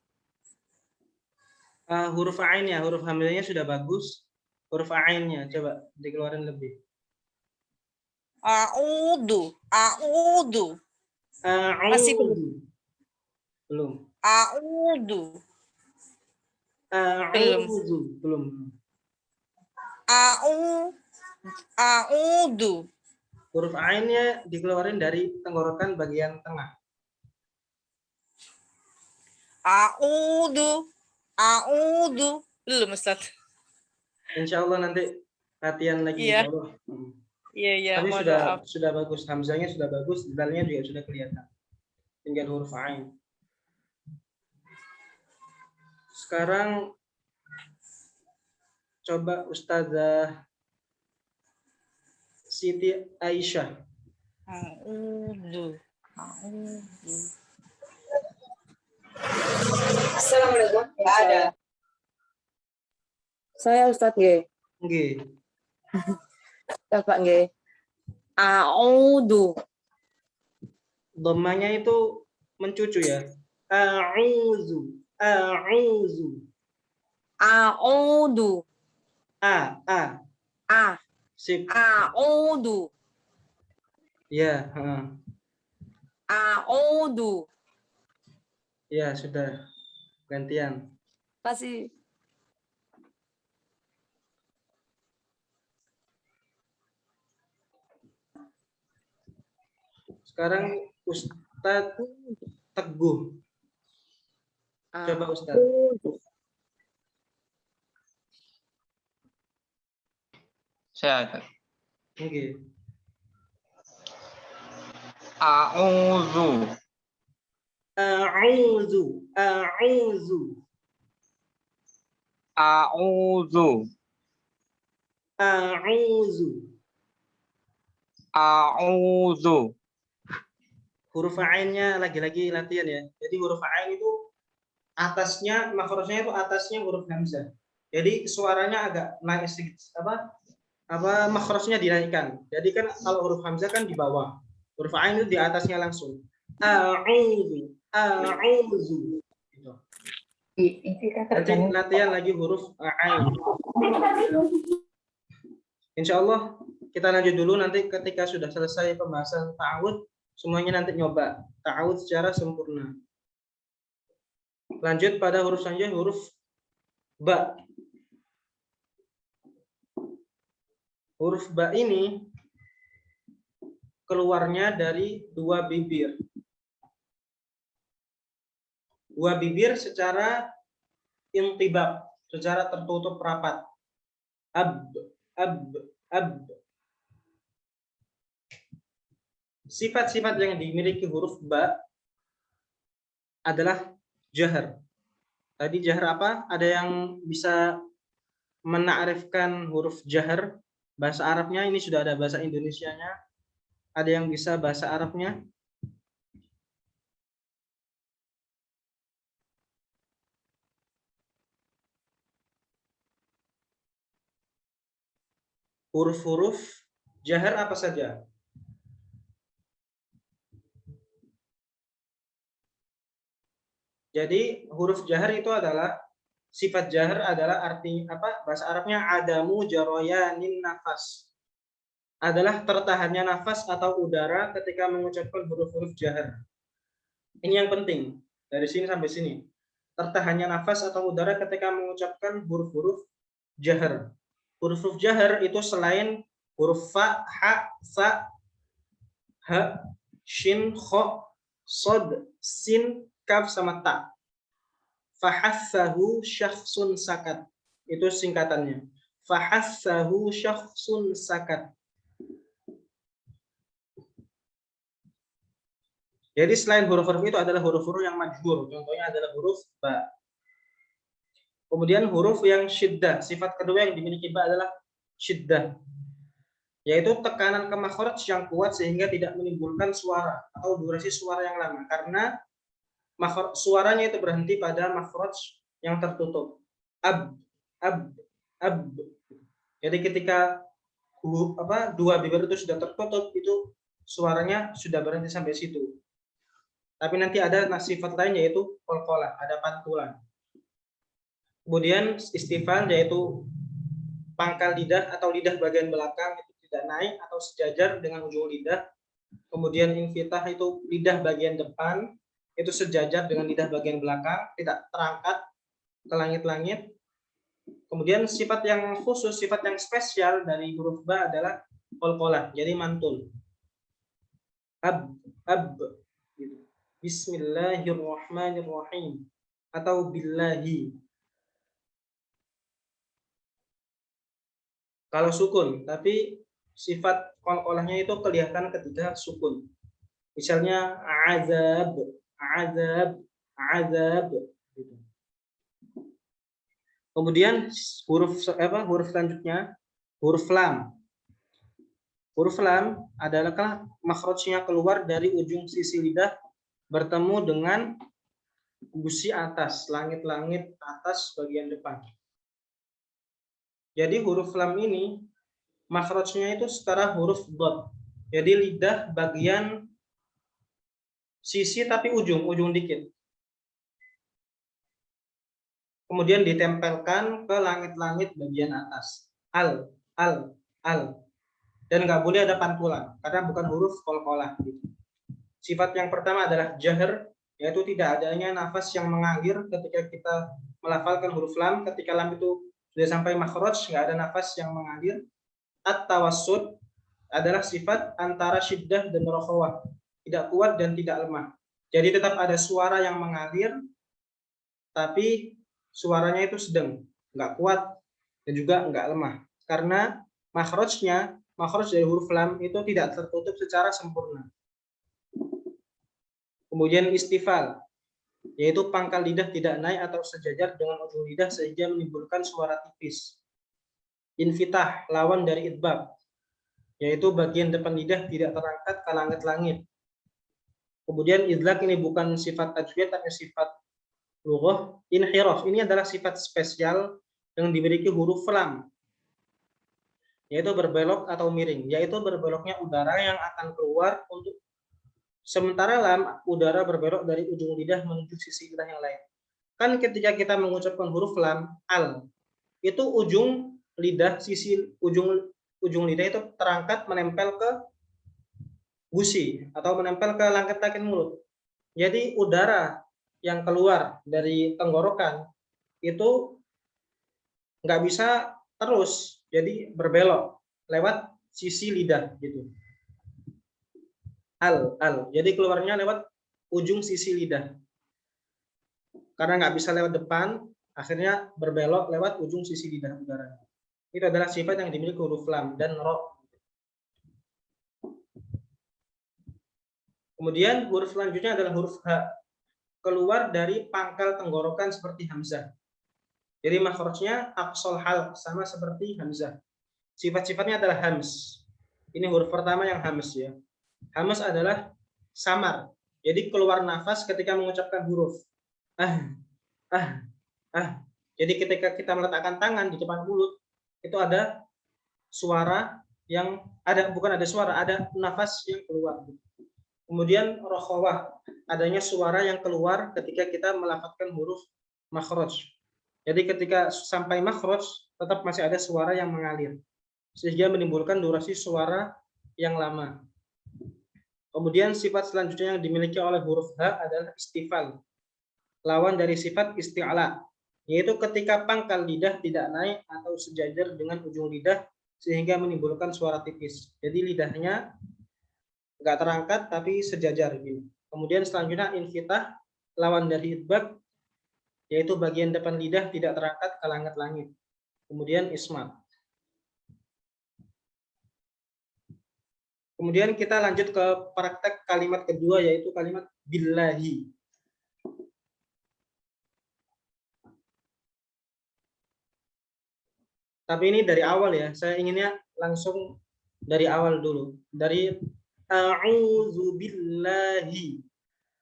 Huruf ainnya, huruf hamzahnya sudah bagus. Huruf ainnya coba dikeluarin lebih. A'udzu. Masih belum. A'udzu. Belum. A'udzu. Huruf ainnya dikeluarin dari tenggorokan bagian tengah. A'udzu. Belum, Ustaz. Insya Allah nanti latihan lagi. Iya. Insya Allah. Iya, Tapi mohon sudah maaf. sudah bagus, hamzahnya sudah bagus, dalnya juga sudah kelihatan. Tinggal huruf ain. Sekarang coba Ustazah Siti Aisyah. A'udzu. Assalamualaikum. Nggak ada. Saya Ustadz G. Nggih. Coba G. A'udzu. Dhammanya itu mencucu ya. A'udzu. A. Sip. A'udzu. Ya, A'udzu. Ya, sudah. Gantian. Kasih. Sekarang Ustadz Teguh. Coba Ustadz. Saya. Oke. A'udzu. A'udzu. A'udzu. A'udzu. A'udzu. A'udzu. Huruf ainnya lagi-lagi latihan ya. Jadi huruf ain itu atasnya, makhrajnya itu atasnya huruf hamzah. Jadi suaranya agak naik sedikit, makhrajnya dinaikkan. Jadi kan kalau huruf hamzah kan di bawah. Huruf ain itu di atasnya langsung. A'udzu. A'udzu. Gitu. Nanti latihan lagi huruf ain. Insya Allah kita lanjut dulu, nanti ketika sudah selesai pembahasan ta'awudz, semuanya nanti nyoba ta'awudz secara sempurna. Lanjut pada huruf selanjutnya, huruf ba. Huruf ba ini keluarnya dari dua bibir. Dua bibir secara intibak, secara tertutup rapat. Ab, ab, ab. Sifat-sifat yang dimiliki huruf ba adalah jahar. Tadi jahar apa? Ada yang bisa menakrifkan huruf jahar? Bahasa Arabnya ini sudah ada bahasa Indonesianya. Ada yang bisa bahasa Arabnya? Huruf-huruf jahar apa saja? Jadi huruf jahar itu adalah, sifat jahar adalah arti apa? Bahasa Arabnya adamu jaroyanin nafas. Adalah tertahannya nafas atau udara ketika mengucapkan huruf-huruf jahar. Ini yang penting dari sini sampai sini. Tertahannya nafas atau udara ketika mengucapkan huruf-huruf jahar. Huruf-huruf jahar itu selain huruf fa, ha, sa, ha, shin, kho, sod, sin, kaf sama ta. Fahassahu syakhsun sakat. Itu singkatannya. Fahassahu syakhsun sakat. Jadi selain huruf-huruf itu adalah huruf-huruf yang majhur. Contohnya adalah huruf ba. Kemudian huruf yang syiddah. Sifat kedua yang dimiliki ba adalah syiddah. Yaitu tekanan ke makhraj yang kuat sehingga tidak menimbulkan suara atau durasi suara yang lama. Karena suaranya itu berhenti pada makhraj yang tertutup. Ab, ab, ab. Jadi ketika dua bibir itu sudah tertutup, itu suaranya sudah berhenti sampai situ. Tapi nanti ada sifat lain yaitu qalqalah, ada pantulan. Kemudian istifal yaitu pangkal lidah atau lidah bagian belakang itu tidak naik atau sejajar dengan ujung lidah. Kemudian infitah itu lidah bagian depan itu sejajar dengan lidah bagian belakang, tidak terangkat ke langit-langit. Kemudian sifat yang khusus, sifat yang spesial dari huruf ba adalah qalqalah, jadi mantul. Ab, ab. Bismillahirrahmanirrahim atau billahi. Kalau sukun, tapi sifat qalqalahnya itu kelihatan ketika sukun. Misalnya azab, azab, azab. Kemudian huruf selanjutnya huruf lam. Huruf lam adalah makhrajnya keluar dari ujung sisi lidah bertemu dengan gusi atas, langit-langit atas bagian depan. Jadi huruf lam ini makhrajnya itu setara huruf dot. Jadi lidah bagian sisi tapi ujung dikit. Kemudian ditempelkan ke langit-langit bagian atas. Al, al, al. Dan nggak boleh ada pantulan karena bukan huruf qalqalah. Sifat yang pertama adalah jahr, yaitu tidak adanya nafas yang mengalir ketika kita melafalkan huruf lam. Ketika lam itu sudah sampai makhraj, nggak ada nafas yang mengalir. At-tawassut adalah sifat antara syiddah dan rokhawah, tidak kuat dan tidak lemah. Jadi tetap ada suara yang mengalir, tapi suaranya itu sedang, nggak kuat dan juga nggak lemah. Karena makhraj dari huruf lam itu tidak tertutup secara sempurna. Kemudian istifal, yaitu pangkal lidah tidak naik atau sejajar dengan ujung lidah sehingga menimbulkan suara tipis. Infitah, lawan dari idbab, yaitu bagian depan lidah tidak terangkat ke langit-langit. Kemudian idlak ini bukan sifat tajwid tapi sifat lughah. Inhiraf ini adalah sifat spesial yang dimiliki huruf lam, yaitu berbelok atau miring, yaitu berbeloknya udara yang akan keluar untuk sementara lam, udara berbelok dari ujung lidah menuju sisi lidah yang lain. Kan ketika kita mengucapkan huruf lam, al, itu ujung lidah, sisi ujung lidah itu terangkat menempel ke gusi atau menempel ke langit-langit mulut. Jadi udara yang keluar dari tenggorokan itu nggak bisa terus, jadi berbelok lewat sisi lidah gitu. Al. Jadi keluarnya lewat ujung sisi lidah. Karena nggak bisa lewat depan, akhirnya berbelok lewat ujung sisi lidah udara. Itu adalah sifat yang dimiliki huruf lam dan ro. Kemudian huruf selanjutnya adalah huruf ha. Keluar dari pangkal tenggorokan seperti hamzah. Jadi makhrajnya aqsal hal, sama seperti hamzah. Sifat-sifatnya adalah hams. Ini huruf pertama yang hams ya. Hams adalah samar. Jadi keluar nafas ketika mengucapkan huruf. Jadi ketika kita meletakkan tangan di depan mulut, itu ada suara yang ada nafas yang keluar. Kemudian rokhawah, adanya suara yang keluar ketika kita melafadzkan huruf makhraj. Jadi ketika sampai makhraj tetap masih ada suara yang mengalir, sehingga menimbulkan durasi suara yang lama. Kemudian sifat selanjutnya yang dimiliki oleh huruf ha adalah istifal, lawan dari sifat isti'la, yaitu ketika pangkal lidah tidak naik atau sejajar dengan ujung lidah sehingga menimbulkan suara tipis. Jadi lidahnya nggak terangkat tapi sejajar gitu. Kemudian selanjutnya infitah, lawan dari idbab, yaitu bagian depan lidah tidak terangkat ke langit-langit. Kemudian ismat. Kemudian kita lanjut ke praktek kalimat kedua, yaitu kalimat billahi. Tapi ini dari awal ya, saya inginnya langsung dari awal dulu. Dari a'udzu billahi,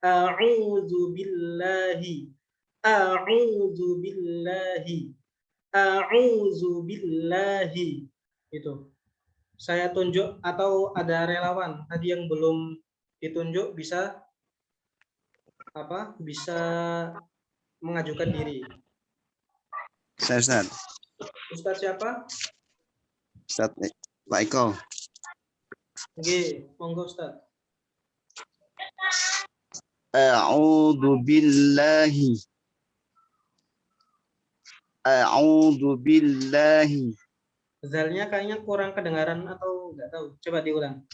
a'udzu billahi, a'udzu billahi, a'udzu billahi. Itu. Saya tunjuk atau ada relawan tadi yang belum ditunjuk bisa mengajukan diri. Ustaz. Ustaz siapa? Ustaz Pak Eko. Oke, monggo Ustaz. A'udzu billahi. A'udzu billahi. Zalnya kayaknya kurang kedengaran atau enggak tahu. Coba diulang.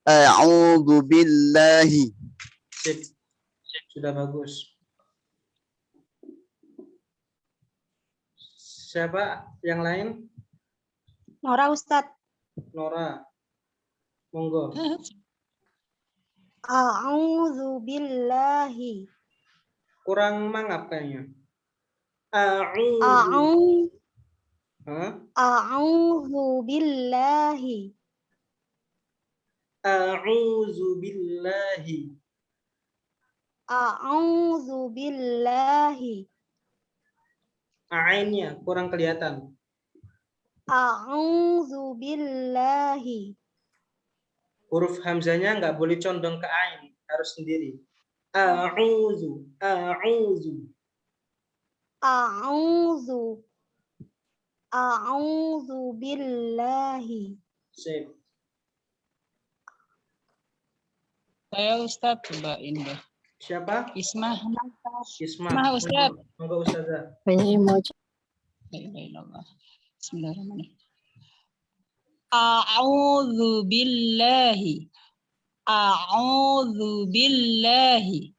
A'udzu billahi. Sip. Sudah bagus. Siapa yang lain? Nora Ustadz. Nora. Monggo. A'udzu billahi. Kurang mangap kayaknya. A'udzu billahi. A'udzu billahi. A'udzu billahi. Ainnya kurang kelihatan. A'udzu billahi. Huruf hamzanya nggak boleh condong ke ain, harus sendiri. A'udzu, a'udzu. A'udzu billahi. Sip. Saya Ustaz cobain deh. Siapa? Ismah. Isma. Ismah Ustaz. Monggo Ustazah. Bismillahirrahmanirrahim. A'udzu billahi. A'udzu billahi.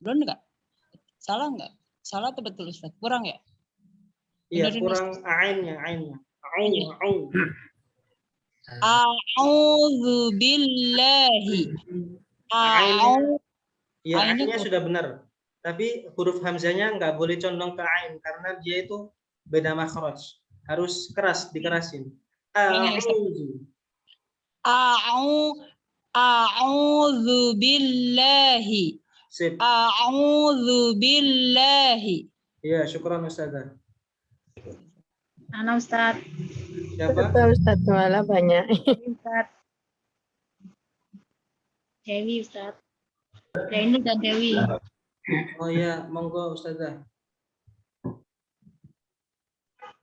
Belum enggak? Salah enggak? Salah atau betul Ustaz? Kurang ya? Iya, Benerin, kurang ainnya. Au. A'udzu billahi. Ya, Ainnya ainnya sudah benar. Tapi huruf hamzanya nggak boleh condong ke ain karena dia itu beda makhraj. Harus keras, dikerasin. A'udzu. A'udzu billahi. Sip. A'udzu billahi. Ya, syukran Ustazah. Ana Ustaz. Siapa? Ustaz malah banyak. Ustaz. Dewi Ustaz. Dewi dan Dewi. Oh ya, monggo Ustazah.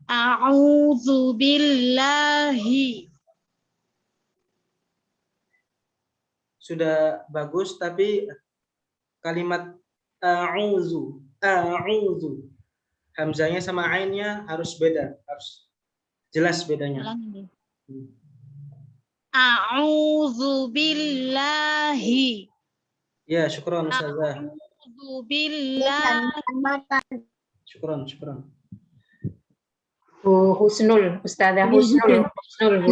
A'udzu billahi. Sudah bagus, tapi kalimat a'udzu, hamzanya sama ainnya harus beda, harus jelas bedanya. A'udzu billahi. Ya, syukran Ustazah. A'udzu billahi. Syukran. Husnul, Ustazah Husnul.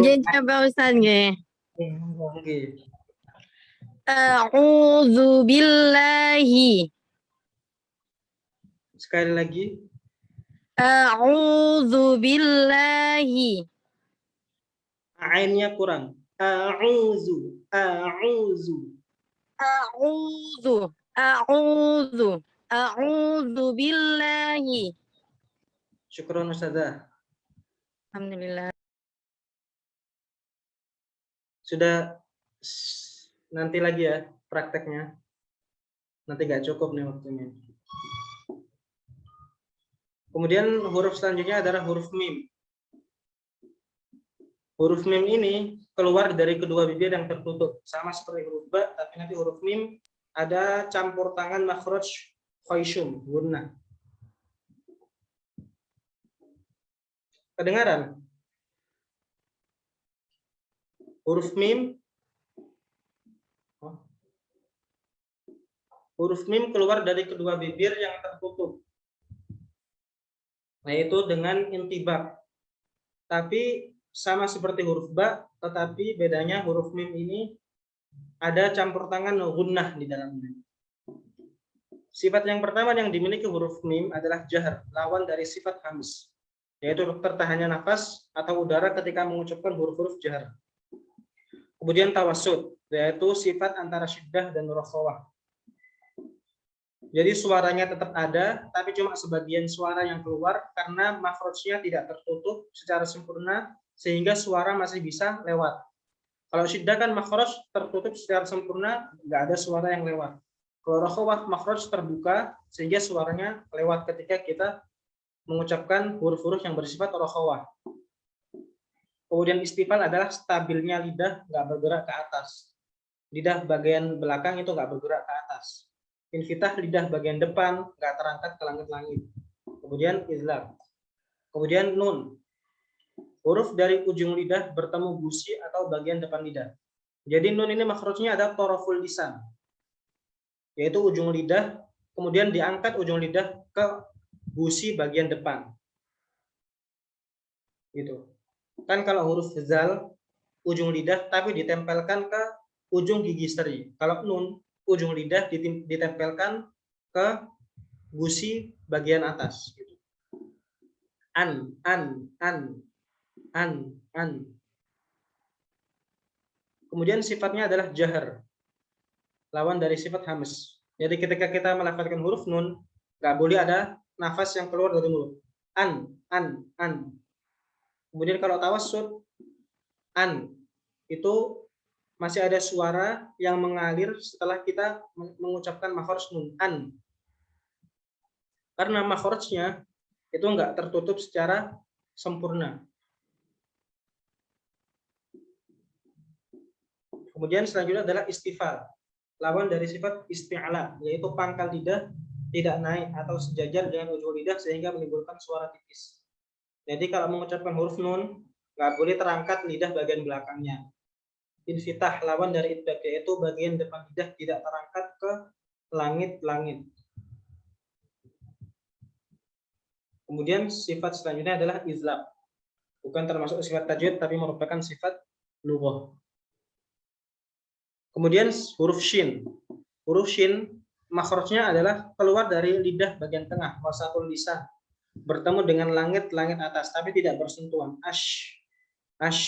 Nggih, coba Ustaz nggih. Oke. A'udzu billahi. Sekali lagi. A'udzu billahi. Ainnya kurang. A'udzu. A'udzu billahi. Syukran Ustazah. Alhamdulillah. Sudah nanti lagi ya prakteknya. Nanti nggak cukup nih waktunya. Kemudian huruf selanjutnya adalah huruf mim. Huruf mim ini keluar dari kedua bibir yang tertutup, sama seperti huruf ba, tapi nanti huruf mim ada campur tangan makhraj khayshum, gunnah. Kedengaran? Huruf mim keluar dari kedua bibir yang tertutup, yaitu dengan intibak. Tapi sama seperti huruf ba, tetapi bedanya huruf mim ini ada campur tangan gunnah di dalamnya. Sifat yang pertama yang dimiliki huruf mim adalah jahr, lawan dari sifat hamz, yaitu tertahannya nafas atau udara ketika mengucapkan huruf-huruf jahr. Kemudian tawassut, yaitu sifat antara syiddah dan rakhawah. Jadi suaranya tetap ada, tapi cuma sebagian suara yang keluar karena makhrajnya tidak tertutup secara sempurna, sehingga suara masih bisa lewat. Kalau syiddah kan makhraj tertutup secara sempurna, nggak ada suara yang lewat. Kalau rakhawah makhraj terbuka, sehingga suaranya lewat ketika kita mengucapkan huruf-huruf yang bersifat rakhawah. Kemudian istifal adalah stabilnya lidah, nggak bergerak ke atas. Lidah bagian belakang itu nggak bergerak ke atas. Infitah lidah bagian depan nggak terangkat ke langit-langit. Kemudian izlaq. Kemudian nun. Huruf dari ujung lidah bertemu gusi atau bagian depan lidah. Jadi nun ini makhrajnya ada toroful lisan, yaitu ujung lidah, kemudian diangkat ujung lidah ke gusi bagian depan. Gitu. Kan kalau huruf zal ujung lidah tapi ditempelkan ke ujung gigi seri. Kalau nun ujung lidah ditempelkan ke gusi bagian atas. Gitu. An. Kemudian sifatnya adalah jahr, lawan dari sifat hamz. Jadi ketika kita melafalkan huruf nun, nggak boleh ada nafas yang keluar dari mulut. An. Kemudian kalau tawassut, an, itu masih ada suara yang mengalir setelah kita mengucapkan makhraj nun, an. Karena makhrajnya itu enggak tertutup secara sempurna. Kemudian selanjutnya adalah istifal. lawan dari sifat isti'la, yaitu pangkal lidah tidak naik atau sejajar dengan ujung lidah sehingga menimbulkan suara tipis. Jadi kalau mengucapkan huruf nun, nggak boleh terangkat lidah bagian belakangnya. Infitah lawan dari idbak, yaitu bagian depan lidah tidak terangkat ke langit-langit. Kemudian sifat selanjutnya adalah izlab. Bukan termasuk sifat tajwid, tapi merupakan sifat lughah. Kemudian huruf shin. Huruf shin makhrajnya adalah keluar dari lidah bagian tengah, wasatul lisan, bertemu dengan langit-langit atas, tapi tidak bersentuhan. Ash, ash,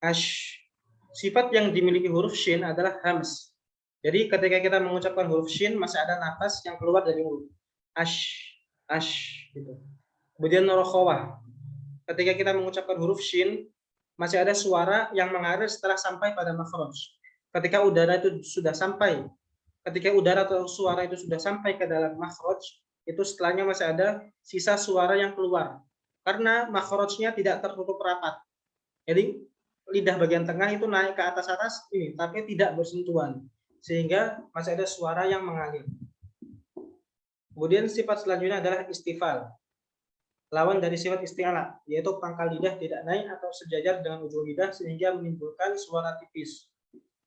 ash. Sifat yang dimiliki huruf shin adalah hams. Jadi ketika kita mengucapkan huruf shin masih ada nafas yang keluar dari mulut. Ash gitu. Kemudian rokhawah. Ketika kita mengucapkan huruf shin masih ada suara yang mengalir setelah sampai pada makhraj. Ketika udara itu sudah sampai, ketika udara atau suara itu sudah sampai ke dalam makhraj, itu setelahnya masih ada sisa suara yang keluar. Karena makhrajnya tidak tertutup rapat. Jadi lidah bagian tengah itu naik ke atas ini, tapi tidak bersentuhan, sehingga masih ada suara yang mengalir. Kemudian sifat selanjutnya adalah istifal, lawan dari sifat isti'la, yaitu pangkal lidah tidak naik atau sejajar dengan ujung lidah sehingga menimbulkan suara tipis.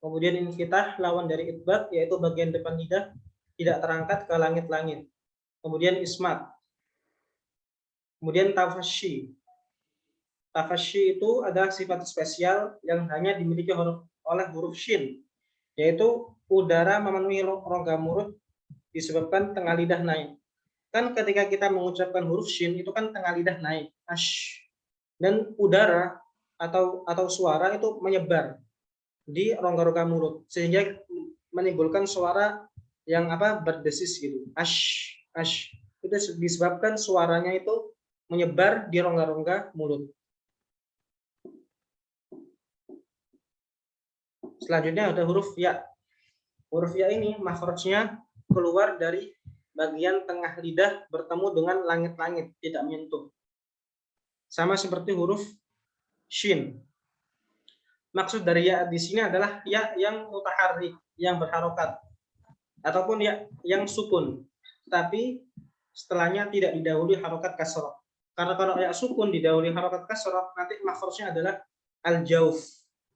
Kemudian infitah lawan dari idbak, yaitu bagian depan lidah tidak terangkat ke langit-langit. Kemudian ismat. Kemudian tafasyi. Tafasyi itu adalah sifat spesial yang hanya dimiliki oleh huruf shin, yaitu udara memenuhi rongga mulut disebabkan tengah lidah naik. Kan ketika kita mengucapkan huruf shin itu kan tengah lidah naik, ash, dan udara atau suara itu menyebar di rongga-rongga mulut sehingga menimbulkan suara yang berdesis gitu. Ash. Itu disebabkan suaranya itu menyebar di rongga-rongga mulut. Selanjutnya ada huruf ya. Huruf ya ini makhrajnya keluar dari bagian tengah lidah bertemu dengan langit-langit, tidak menyentuh. Sama seperti huruf shin. Maksud dari ya di sini adalah ya yang mutaharrik, yang berharokat, ataupun ya yang sukun, tapi setelahnya tidak didahului harokat kasroh. Karena kalau ya sukun didahului harokat kasroh, nanti makhrajnya adalah al-jauf,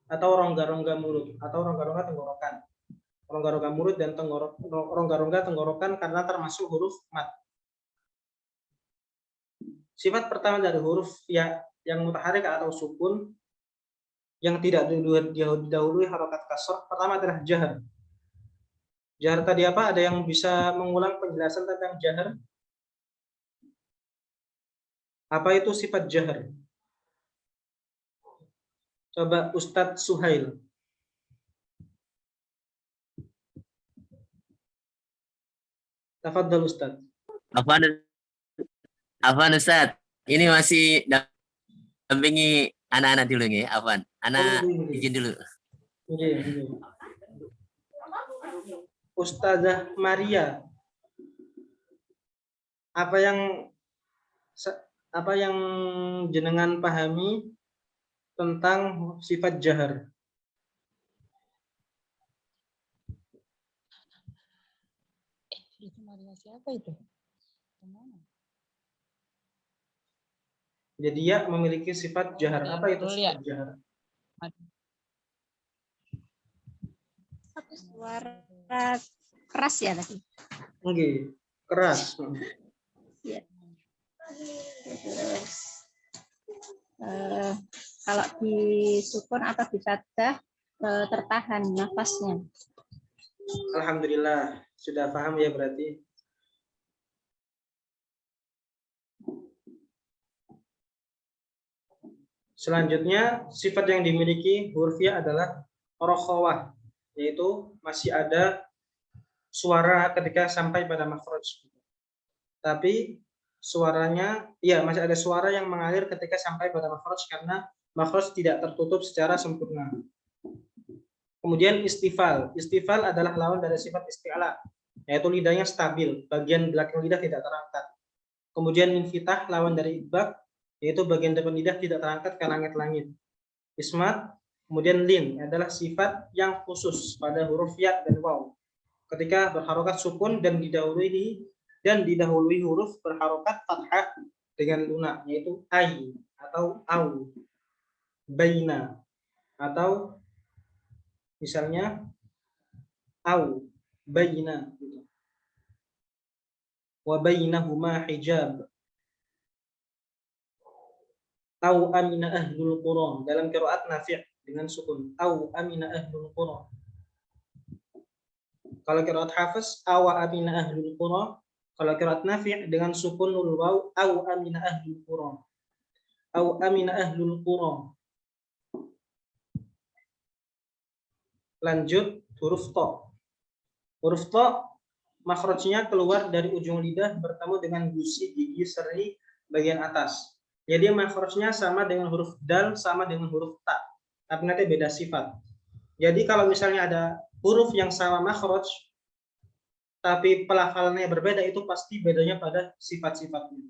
atau rongga-rongga mulut, atau rongga-rongga tenggorokan. Rongga-rongga mulut dan rongga-rongga tenggorokan karena termasuk huruf mat. Sifat pertama dari huruf ya yang mutaharrik atau sukun yang tidak didahului harokat kasroh, pertama adalah jahar. Jahar tadi apa? Ada yang bisa mengulang penjelasan tentang jahar? Apa itu sifat jahar? Coba Ustadz Suhail. Tafadhal Ustadz. Afwan Ustadz, ini masih dampingi anak-anak dulu nih, Afwan. Anak izin dulu. Ustazah Maria, apa yang jenengan pahami tentang sifat jahar? Itu Maria siapa itu? Jadi ya memiliki sifat jahar. Apa itu sifat jahar? Satu suara keras ya tadi. Oke, keras. Ya. Terus kalau di sukun atau di fathah tertahan nafasnya. Alhamdulillah, sudah paham ya berarti. Selanjutnya, sifat yang dimiliki huruf ya adalah rokhawah, yaitu masih ada suara ketika sampai pada makhraj. Tapi suaranya, ya masih ada suara yang mengalir ketika sampai pada makhraj karena makhraj tidak tertutup secara sempurna. Kemudian istifal. Istifal adalah lawan dari sifat isti'la, yaitu lidahnya stabil, bagian belakang lidah tidak terangkat. Kemudian infitah lawan dari idbak, yaitu bagian depan lidah tidak terangkat ke langit-langit. Ismat Kemudian lin adalah sifat yang khusus pada huruf ya dan waw. Ketika berharokat sukun dan didahului huruf berharokat fathah dengan lunak, yaitu ai atau au, baina atau misalnya au, baina gitu. Wa bainahuma hijab. Au amina ahlul qura dalam qiraat Nafi' dengan sukun au amina ahlul qura. Kalau qiraat Hafiz awa amina ahlul qura, kalau qiraat Nafi' dengan sukun nul waw au amina ahlul qura. Au amina ahlul qura. Lanjut huruf ta. Huruf ta makhrajnya keluar dari ujung lidah bertemu dengan gusi gigi seri bagian atas. Jadi makhrajnya sama dengan huruf dal, sama dengan huruf ta, tapi nanti beda sifat. Jadi kalau misalnya ada huruf yang sama makhraj, tapi pelafalannya berbeda, itu pasti bedanya pada sifat-sifatnya.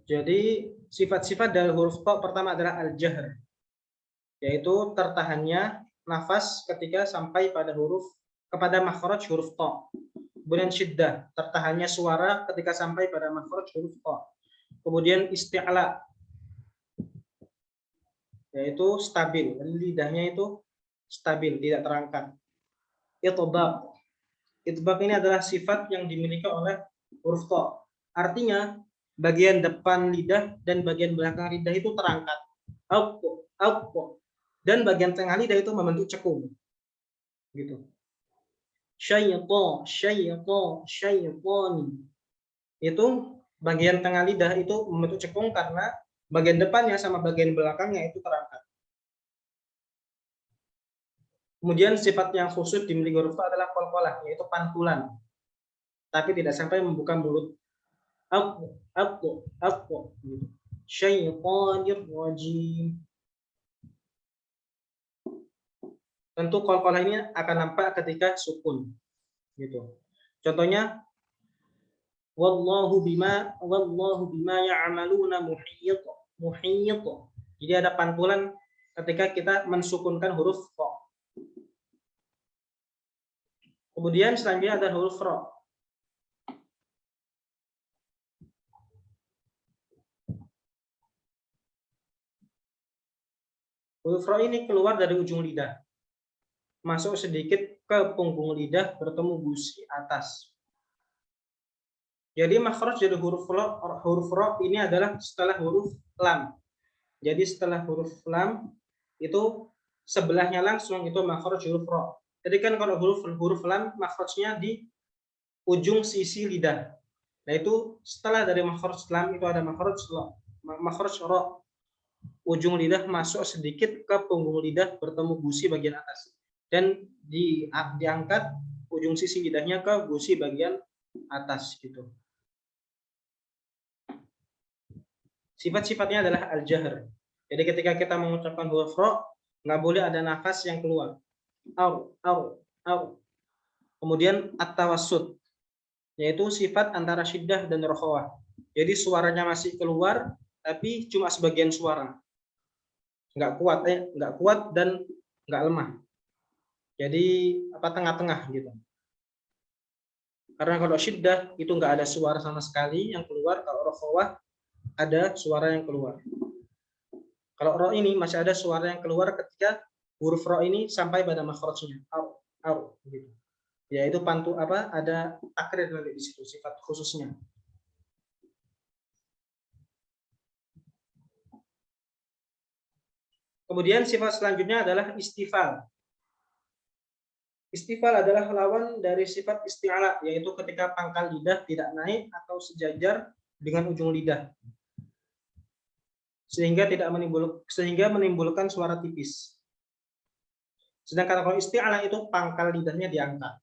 Jadi sifat-sifat dari huruf ta pertama adalah al-jahr, yaitu tertahannya nafas ketika sampai kepada makhraj huruf ta. Kemudian syiddah, tertahannya suara ketika sampai pada makhraj huruf ta. Kemudian isti'la, yaitu stabil, lidahnya itu stabil, tidak terangkat. Itbaq. Itbaq ini adalah sifat yang dimiliki oleh huruf ta. Artinya bagian depan lidah dan bagian belakang lidah itu terangkat. Dan bagian tengah lidah itu membentuk cekung. Gitu. Syaitan. Itu bagian tengah lidah itu membentuk cekung karena bagian depannya sama bagian belakangnya itu terangkat. Kemudian sifat yang khusus dimiliki huruf ta adalah qalqalah, yaitu pantulan. Tapi tidak sampai membuka mulut. Syaitanir rajim. Tentu qalqalah ini akan nampak ketika sukun. Gitu. Contohnya wallahu bima ya'maluna muhiyyit. Jadi ada pantulan ketika kita mensukunkan huruf ta. Kemudian selanjutnya ada huruf ra. Huruf ra ini keluar dari ujung lidah, masuk sedikit ke punggung lidah, bertemu gusi atas. Jadi makhraj dari huruf ra ini adalah setelah huruf lam. Jadi setelah huruf lam itu sebelahnya langsung itu makhraj huruf ra. Jadi kan kalau huruf lam makhrajnya di ujung sisi lidah. Nah itu setelah dari makhraj lam itu ada makhraj ra. Ujung lidah masuk sedikit ke punggung lidah, bertemu gusi bagian atas. Dan diangkat ujung sisi lidahnya ke gusi bagian atas gitu. Sifat-sifatnya adalah al-jahr. Jadi ketika kita mengucapkan huruf ra, nggak boleh ada nafas yang keluar. Au. Kemudian at-tawassut, yaitu sifat antara syiddah dan rokhawah. Jadi suaranya masih keluar, tapi cuma sebagian suara. Nggak kuat dan nggak lemah. Jadi tengah-tengah gitu. Karena kalau syiddah itu nggak ada suara sama sekali yang keluar, kalau rokhawah ada suara yang keluar. Kalau ra ini masih ada suara yang keluar ketika huruf ra ini sampai pada makhrajnya. Au gitu. Yaitu ada takrir nanti di situ, sifat khususnya. Kemudian sifat selanjutnya adalah istifal. Istifal adalah lawan dari sifat isti'ala, yaitu ketika pangkal lidah tidak naik atau sejajar dengan ujung lidah, sehingga menimbulkan suara tipis. Sedangkan kalau isti'ala itu pangkal lidahnya diangkat.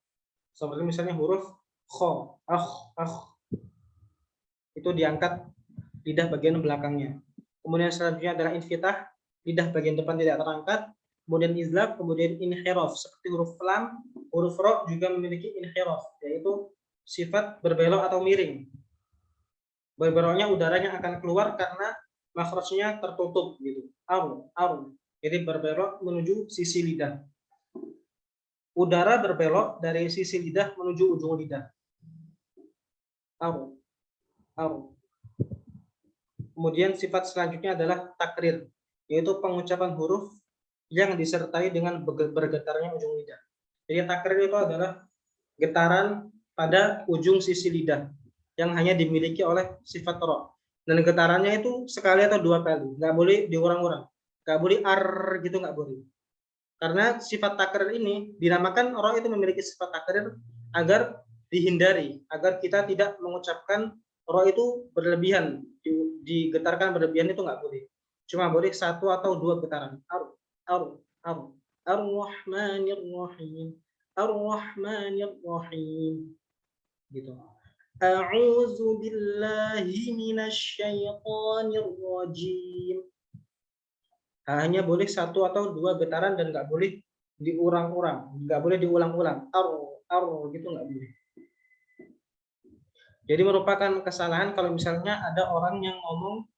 Seperti misalnya huruf kho, itu diangkat lidah bagian belakangnya. Kemudian selanjutnya adalah infitah, lidah bagian depan tidak terangkat. Kemudian izlab, kemudian inhiraf. Seperti huruf lam, huruf ra juga memiliki inhiraf, yaitu sifat berbelok atau miring. Berbeloknya udaranya akan keluar karena makhrajnya tertutup gitu. Aru. Jadi berbelok menuju sisi lidah. Udara berbelok dari sisi lidah menuju ujung lidah. Aru. Kemudian sifat selanjutnya adalah takrir, yaitu pengucapan huruf yang disertai dengan bergetarnya ujung lidah. Jadi takrir itu adalah getaran pada ujung sisi lidah yang hanya dimiliki oleh sifat ro. Dan getarannya itu sekali atau dua kali, nggak boleh diulang-ulang, nggak boleh ar gitu, nggak boleh. Karena sifat takrir ini dinamakan ro itu memiliki sifat takrir agar dihindari, agar kita tidak mengucapkan ro itu berlebihan, digetarkan berlebihan itu nggak boleh. Cuma boleh satu atau dua getaran. Ar-Rahmanir-Rahim. Ar-Rahmanir-Rahim. Gitu. A'udzu billahi minasyaitonir rajim. Hanya boleh satu atau dua getaran dan nggak boleh diulang-ulang, nggak boleh diulang-ulang. Ar gitu nggak boleh. Jadi merupakan kesalahan kalau misalnya ada orang yang ngomong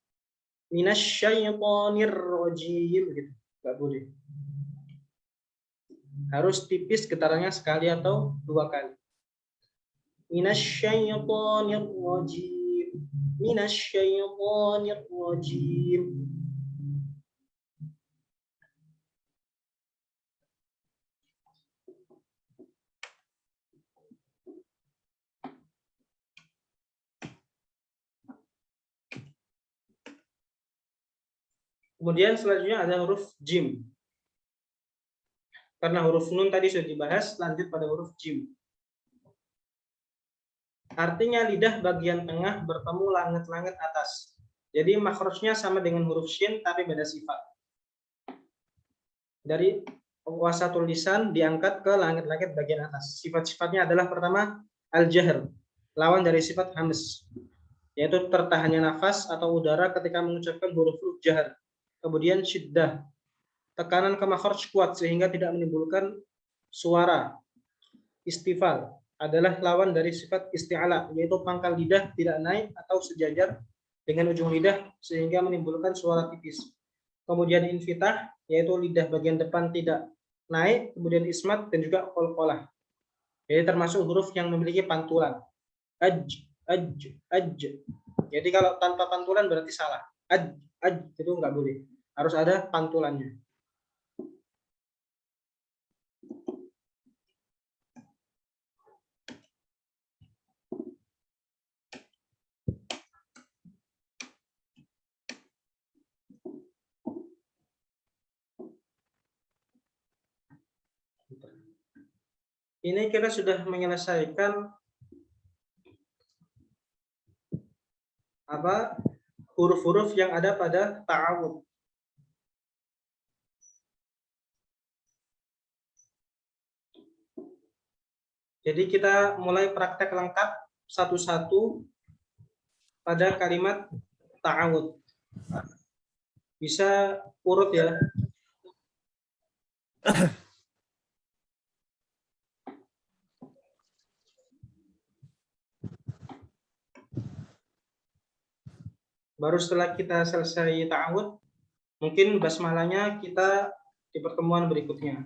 minasyaitonir rajim gitu, nggak boleh. Harus tipis getarannya sekali atau dua kali. Minasyaitonir rajim. Minasyaitonir rajim. Kemudian selanjutnya ada huruf jim. Karena huruf nun tadi sudah dibahas, lanjut pada huruf jim. Artinya lidah bagian tengah bertemu langit-langit atas. Jadi makhrajnya sama dengan huruf shin tapi beda sifat. Dari wasatul lisan diangkat ke langit-langit bagian atas. Sifat-sifatnya adalah pertama al-jahr, lawan dari sifat hams, yaitu tertahannya nafas atau udara ketika mengucapkan huruf-huruf jahr. Kemudian syiddah, tekanan ke makhraj kuat sehingga tidak menimbulkan suara. Istifal adalah lawan dari sifat isti'ala, yaitu pangkal lidah tidak naik atau sejajar dengan ujung lidah sehingga menimbulkan suara tipis. Kemudian infitah, yaitu lidah bagian depan tidak naik, kemudian ismat dan juga qalqalah. Jadi termasuk huruf yang memiliki pantulan. Aj. Jadi kalau tanpa pantulan berarti salah. Aj itu nggak boleh. Harus ada pantulannya. Ini kita sudah menyelesaikan huruf-huruf yang ada pada ta'awud. Jadi kita mulai praktek lengkap satu-satu pada kalimat ta'awud. Bisa urut ya. Baru setelah kita selesai ta'awud, mungkin basmalahnya kita di pertemuan berikutnya.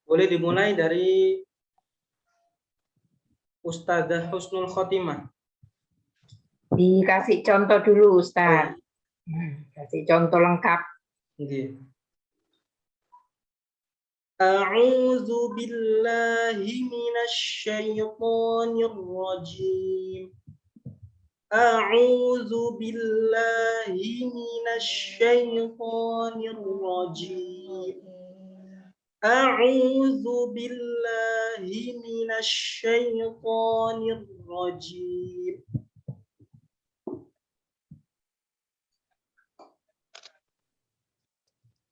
Boleh dimulai dari Ustadzah Husnul Khotimah. Dikasih contoh dulu, Ustaz. Kasih contoh lengkap. Okay. A'udzu billahi minasyaitonir rajim. A'udzu billahi minasyaitonir rajim. A'udzu billahi minasyaitonir rajim.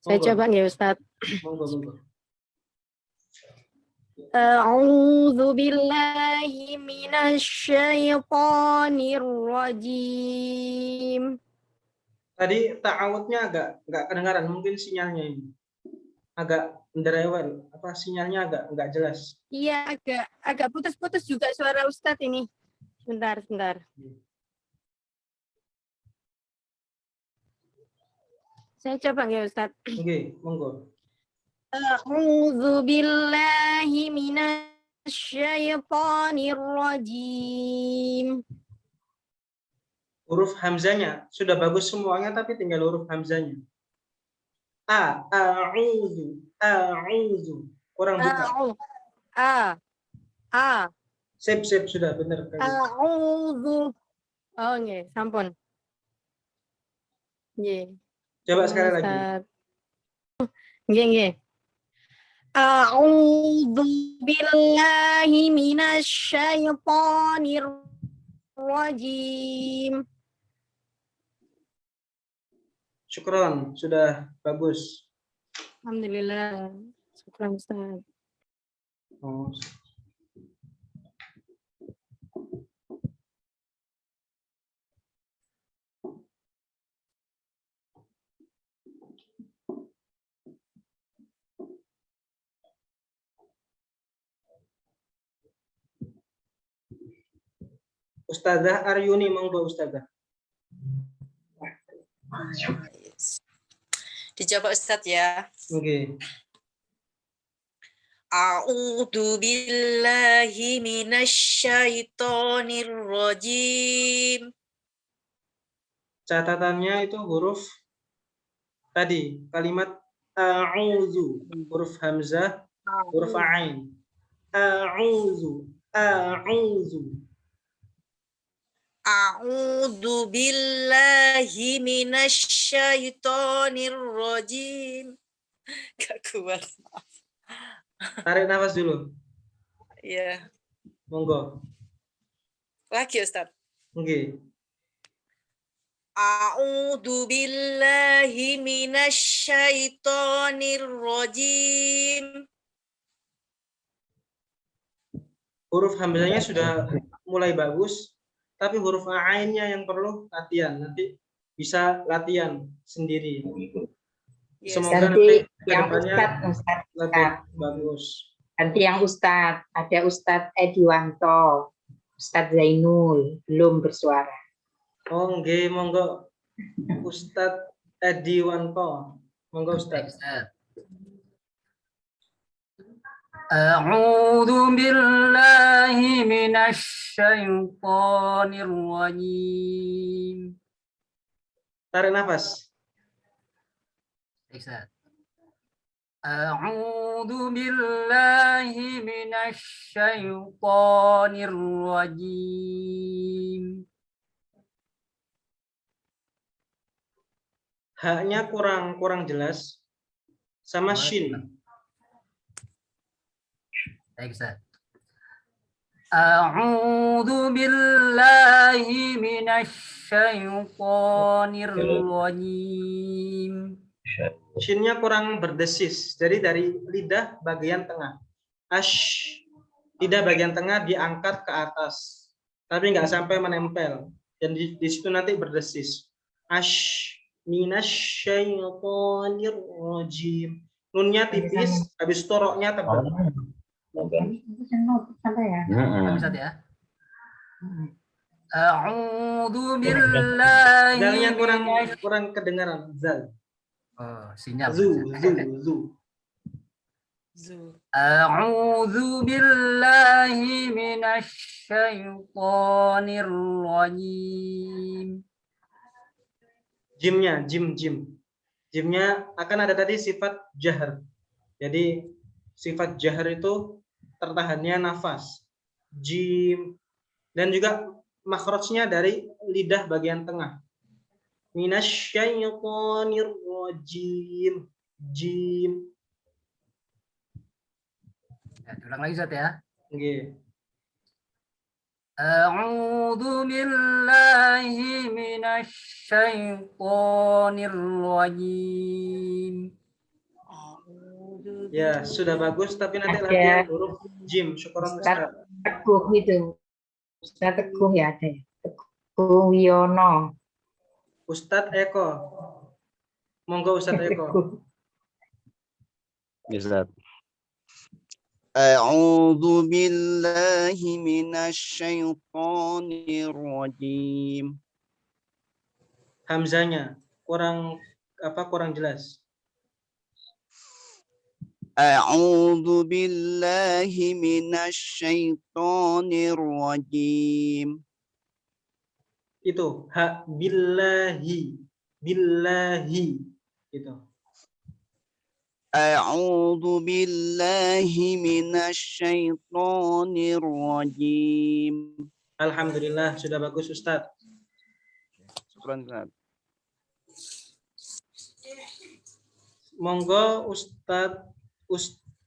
Saya coba ya, Ustaz. Monggo. A'udzu billahi minasyaitonir rajim. Tadi ta'awudnya agak nggak kedengaran, mungkin sinyalnya ini agak menderewel, apa sinyalnya agak nggak jelas. Iya, agak putus-putus juga suara Ustadz ini. Sebentar. Saya coba ya Ustadz. Oke, monggo. A'udzu billahi minasyaitonir rajim. Huruf hamzanya sudah bagus semuanya, tapi tinggal huruf hamzanya. A'udzu. Kurang buka. Sip, sudah benar. A'udzu. Oh, nggih, sampun. Nggih. Coba sekali lagi. Nggih. A'udzu billahi minasyaitonir rajim. Syukron, sudah bagus. Alhamdulillah. Syukran Ustaz. Oh. Ustazah Aryuni, monggo Ustazah. Dijawab Ustadz ya. Oke. A'udzu billahi minasyaitonir rajim. Catatannya itu huruf tadi, kalimat a'udzu, huruf hamzah, huruf ain. A'udzu. A'udzu billahi minasyaitonir rajim. Gak kuat. Tarik nafas dulu. Iya. Monggo. Lagi Ustaz. Oke. A'udzu billahi minasyaitonir rajim. Huruf hamzahnya sudah mulai bagus, tapi huruf ainnya yang perlu latihan. Nanti bisa latihan sendiri. Semoga nanti kedepannya lebih bagus. Nanti yang Ustadz, ada Ustadz Ediwanto, Ustadz Zainul, belum bersuara. Oh, nggih, monggo Ustadz Ediwanto. Monggo Ustadz. A'udzu billahi minasyaitonir rajim. Tarik nafas. A'udzu billahi minasyaitonir rajim. Haknya kurang jelas sama shin. A'udzu billahi minasyaitonir rajim. Shinnya kurang berdesis, jadi dari lidah bagian tengah. Ash, lidah bagian tengah diangkat ke atas, tapi nggak sampai menempel. Dan di situ nanti berdesis. Ash, minasyaitonir rajim. Nunnya tipis, habis toroknya tebal. A'udzu billahi Zalnya kurang kedengaran. Zal. Oh, sinyal. Zu. A'udzu billahi minasyaitonir rajim. Jimnya, jim. Jimnya akan ada tadi sifat jahar. Jadi sifat jahar itu tertahannya nafas. Jim. Dan juga makhrajnya dari lidah bagian tengah. Minasyaitonir rajim. Jim. Ya, ulang lagi Zat ya. Oke. A'udzu billahi minasyaitonir rajim. A'udzu Ya, sudah bagus, tapi nanti Ada. latihan huruf jim. Syukuran Ustaz Ustaz. Teguh itu. Ustaz Teguh ya ada ya. Teguh Wiono. Ustadz Eko. Monggo Ustadz Eko. Ustaz. A'udzu billahi minasyaitonir rajim. Hamzanya kurang jelas. A'udzu billahi minasyaitonir rajim. Itu ha billahi gitu. A'udzu billahi minasyaitonir rajim. Alhamdulillah sudah bagus Ustadz. Syukran, Ustaz. Monggo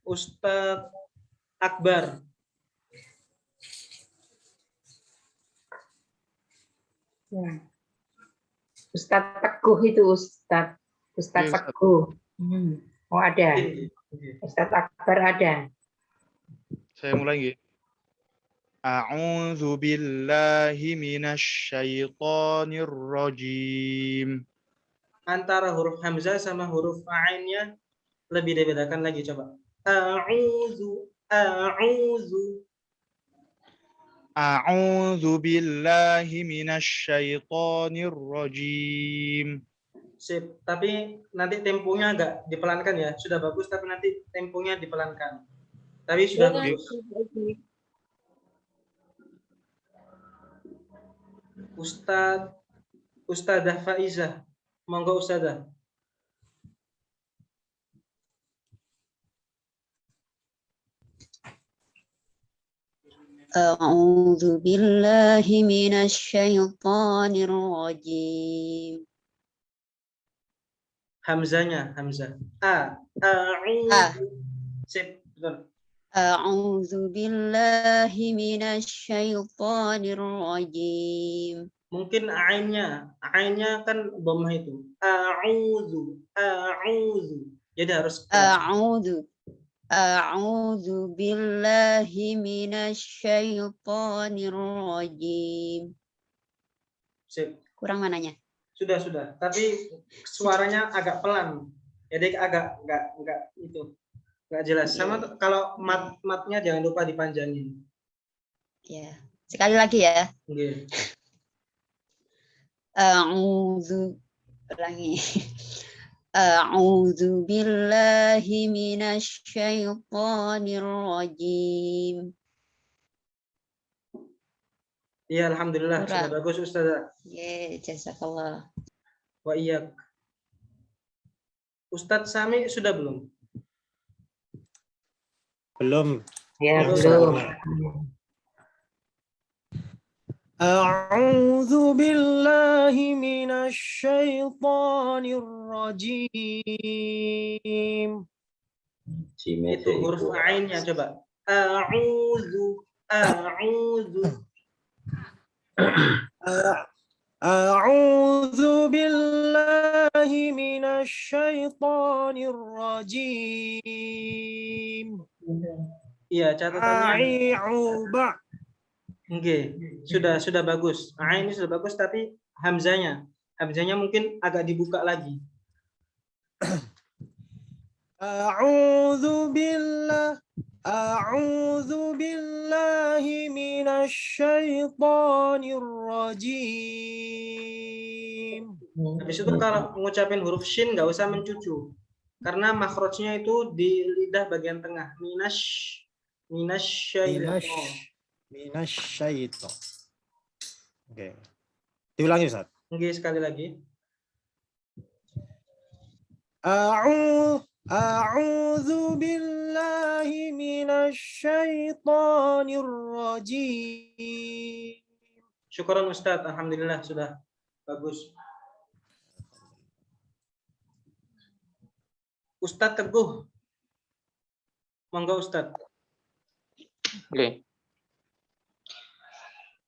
Ustadz Akbar. Ya. Ustaz Teguh itu Ustaz Teguh. Oh ada. Ustaz Akbar ada. Saya mulai nggih. A'udzu billahi minasyaitonir rajim. Antara huruf hamzah sama huruf ainnya lebih dibedakan lagi, coba. A'udzu. A'udzu billahi minasyaitonir rajim. Sip, tapi nanti temponya agak dipelankan ya. Sudah bagus, tapi nanti temponya dipelankan. Tapi sudah bagus. Ustadzah Faizah. Monggo Ustadzah. A'udzu billahi minasyaitonir rajim. Hamzanya, Hamzah. A'udzu. Sip, betul. A'udzu billahi minasyaitonir rajim. Mungkin ainnya kan dhammah itu. A'udzu. Jadi harus A'udzu billahi minasyaitonir rajim. Sip. Kurang mananya? Sudah. Tapi suaranya agak pelan. Jadi agak enggak itu. Enggak jelas. Sama kalau matnya jangan lupa dipanjangin. Ya. Sekali lagi ya. Oke. A'udzu billahi minasyaitonir rajim. Iya, alhamdulillah sudah bagus Ustazah. Ya, jazakallah. Wa iyyak. Ustadz Sami sudah belum? Belum. Ya, belum. A'udzu billahi minasyaitonir rajim. Itu huruf ainnya coba. A'udzu. A'udzu billahi minasyaitonir rajim. Iya, catatannya. A'uba. Oke, sudah bagus. Ain ini sudah bagus, tapi hamzanya mungkin agak dibuka lagi. A'udzu billahi minasyaitonir rajim. Habis itu kalau mengucapin huruf shin nggak usah mencucu, karena makhrajnya itu di lidah bagian tengah. Minasyaiton. Oke. Diulangi, Ustaz. Oke, sekali lagi. A'udzu billahi minasyaitonir rajim. Syukuran Ustaz, alhamdulillah sudah bagus. Ustaz Teguh. Monggo Ustaz. Oke.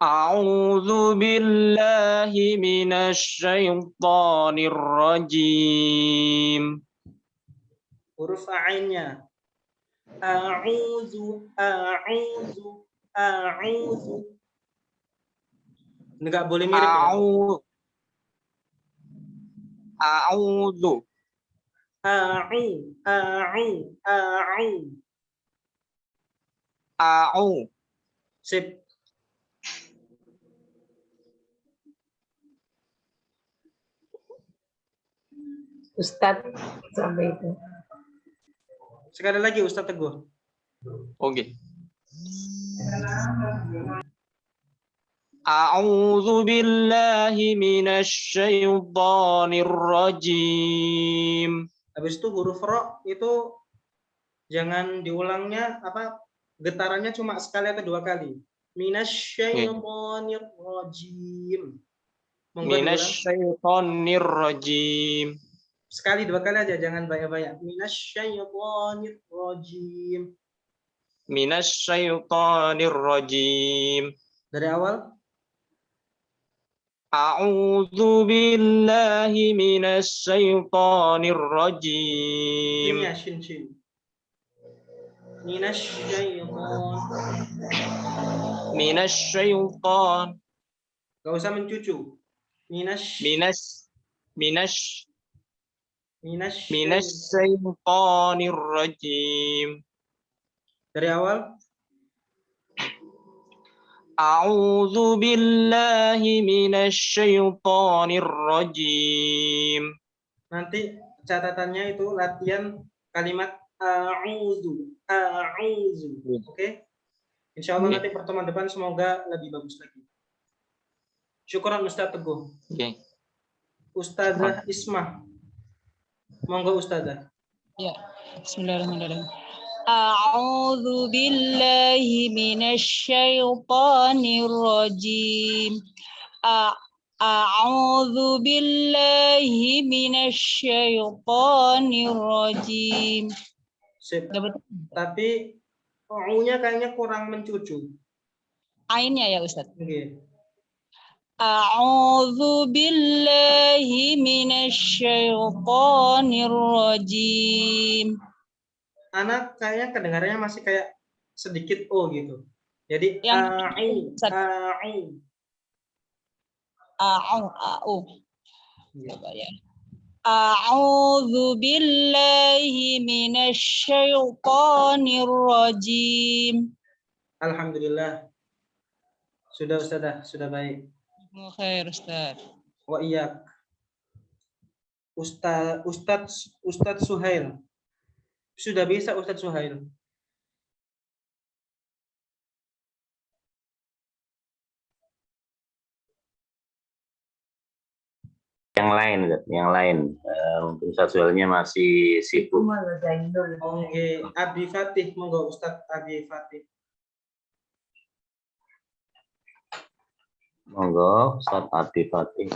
A'udzu billahi minasyaitonir rajim. Huruf ainnya. A'udzu, a'udzu, a'udzu. Enggak boleh mirip. A'udzu. A'u. Sip. Ustadz sampai itu. Sekali lagi Ustadz Teguh. Oke. A'udzu billahi minasyaitonir rajim. Habis itu huruf ro itu jangan diulangnya getarannya cuma sekali atau dua kali. Minasyaitonir rajim. Minasyaitonir rajim. Sekali dua kali aja, jangan banyak-banyak. Minasyaitonir rajim. Minasyaitonir rajim. Dari awal. A'udzu billahi minasyaitonir rajim. Ini ya shin. Minasyaiton. Gak usah mencucu. Minasyaitonir rajim. Dari awal. A'udzu billahi minasyaitonir rajim. Nanti catatannya itu latihan kalimat a'udzu. Oke? Insyaallah nanti pertemuan depan semoga lebih bagus lagi. Syukran Ustaz Teguh. Oke. Ustazah Ismah. Monggo Ustazah. Ya. Bismillahirrahmanirrahim. A'udzu billahi minasyaitonir rajim. A'udzu billahi minasyaitonir rajim. Sip. Tapi U-nya kayaknya kurang mencucu. Ainnya ya Ustaz. Oke. A'udzu billahi minasyaitonir rajim. Anak kayaknya kedengarannya masih kayak sedikit O gitu. Jadi a'u. Coba ya. A'udzu billahi minasyaitonir rajim. Alhamdulillah. Sudah Ustazah, sudah baik. Khair Ustaz. Wa iyyak. Ustaz Suhail. Sudah bisa Ustaz Suhail. Yang lain. Mungkin Ustaz Suhailnya masih sibuk. Oke, Abi Fatih, monggo Ustaz Abi Fatih. Monggo Ustaz Abi Fatih.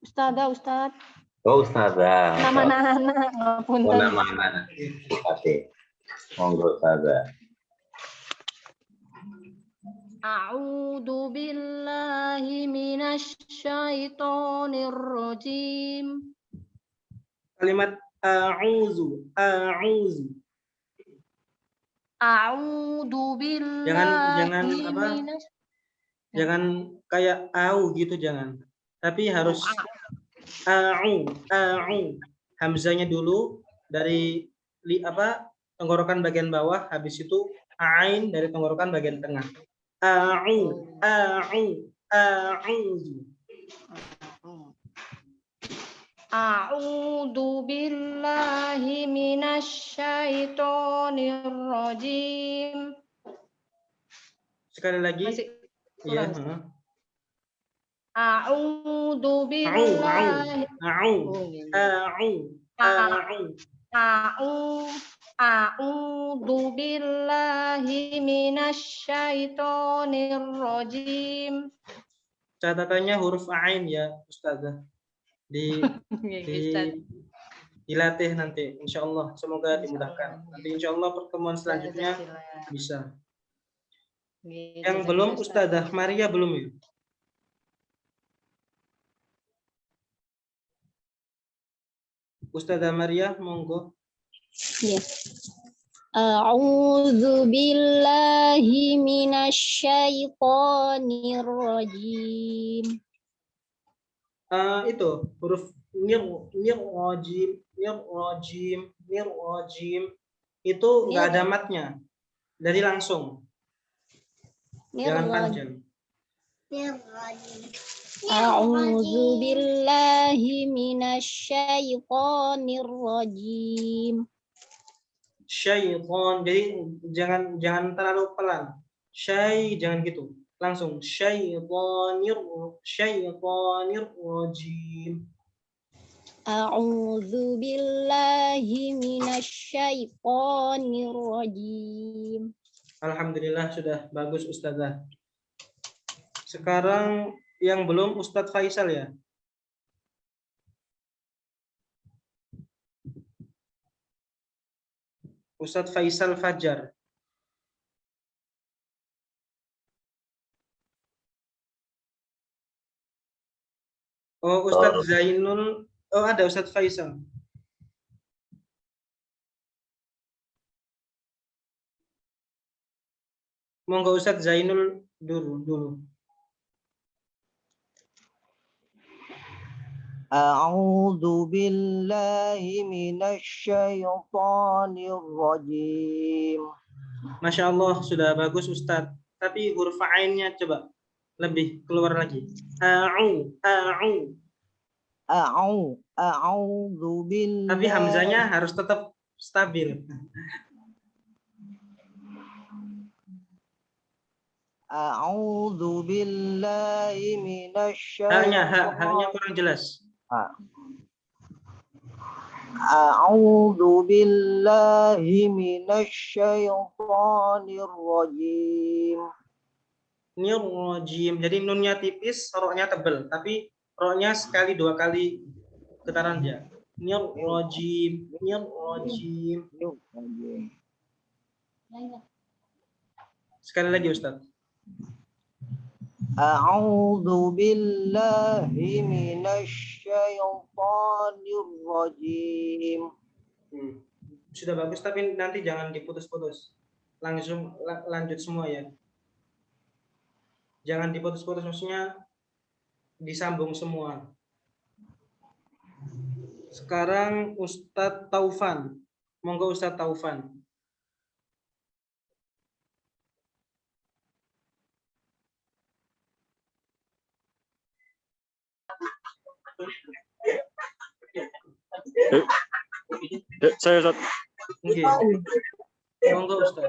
Ustaz. Oh Ustazah. Nama anak-anak. Oh, nama anak. Fatih. Monggo Ustazah. A'udzu billahi minasyaitonir rajim. Kalimat a'udzu. A'udzu billahi Jangan kayak au gitu, jangan. Tapi harus a'u. Hamzanya dulu dari tenggorokan bagian bawah, habis itu ain dari tenggorokan bagian tengah. A'udzu. A'udzu billahi minasyaitonir rajim. Sekali lagi. Iya. A'udzu billahi A'udzu billahi minasyaitonir rajim. Catatannya huruf ain ya, Ustazah. Dilatih nanti, insya Allah. Semoga dimudahkan. Nanti insya Allah pertemuan selanjutnya bisa. Yang belum Ustazah Maria belum ya? Ustazah Maria, monggo. Iya. A'udzu billahi minasyaitonir rajim. Itu huruf nir rajim itu nggak ada matnya, jadi langsung, jangan panjang. A'udzu billahi minasyaitonir rajim. Syaiton, jadi jangan terlalu pelan. Jangan gitu, langsung syaitonir rajim. A'udzu billahi minasyaitonir rajim. Alhamdulillah sudah bagus Ustazah. Sekarang yang belum Ustadz Faisal ya. Ustadz Faisal Fajar. Oh, Ustadz Zainul. Oh, ada Ustadz Faisal. Monggo Ustadz Zainul dulu. A'udzu billahi minasyaitonir rajim. Masya Allah, sudah bagus Ustadz. Tapi huruf ainnya coba lebih keluar lagi. A'udzu billahi. Tapi hamzanya harus tetap stabil. A'udzu billahi minasyaitonir. Haknya kurang jelas. A'udzu billahi minasyaitonir rajim. Nirrajim. Jadi nunnya tipis, roknya tebal, tapi roknya sekali 2 kali getaran dia. Nirrajim. Sekali lagi Ustaz. A'udzu billahi minasyaitonir rajim. Sudah bagus, tapi nanti jangan diputus-putus. Langsung lanjut semua ya. Jangan diputus-putus, maksudnya disambung semua. Sekarang Ustadz Taufan. Monggo Ustadz Taufan. Saya Ustaz. Oke. Monggo Ustaz.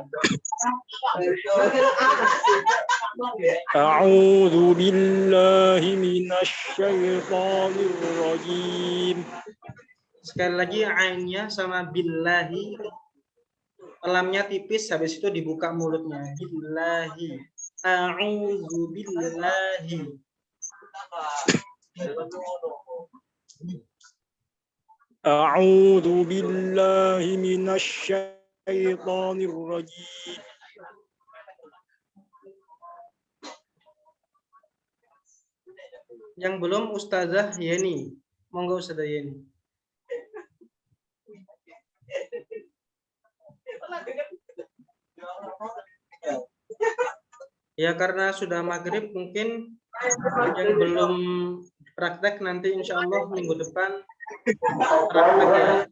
A'udzu billahi minasyaitonir rajim. Sekali lagi ainnya sama billahi. Lamnya tipis, habis itu dibuka mulutnya. Billahi. A'udzu billahi. A'udzu billahi minasyaitonir rajim. Yang belum Ustazah Yeni. Monggo Ustazah Yeni. Ya karena sudah maghrib, mungkin yang belum praktek nanti insya Allah minggu depan prakteknya.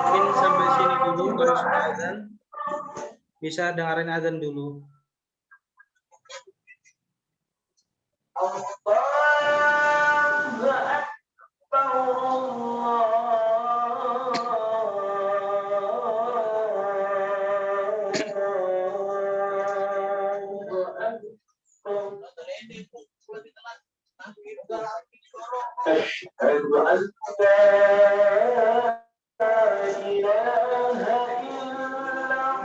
Mungkin sampai sini dulu, baru sudah azan. Bisa dengerin azan dulu. Asyhadu an la ilaha illallah.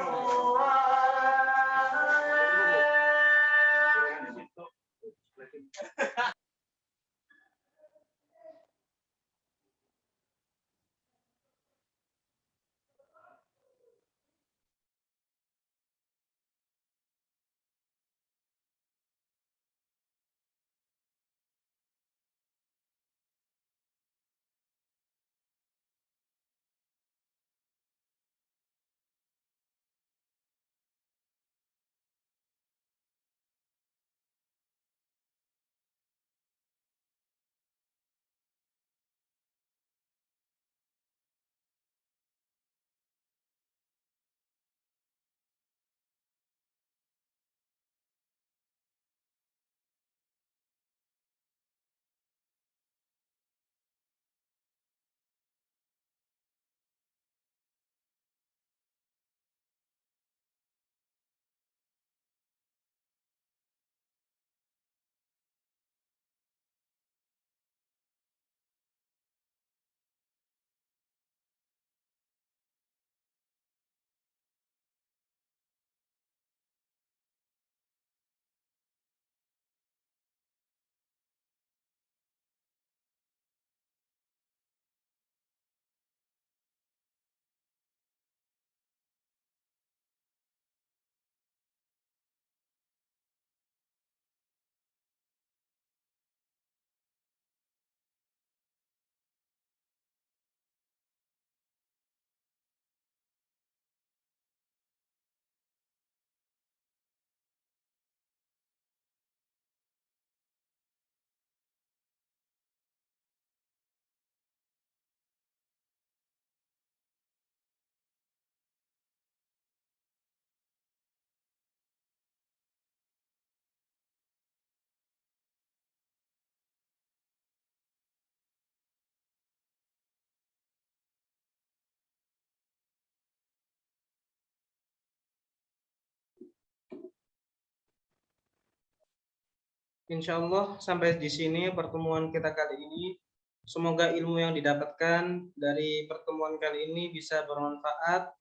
Insya Allah sampai di sini pertemuan kita kali ini. Semoga ilmu yang didapatkan dari pertemuan kali ini bisa bermanfaat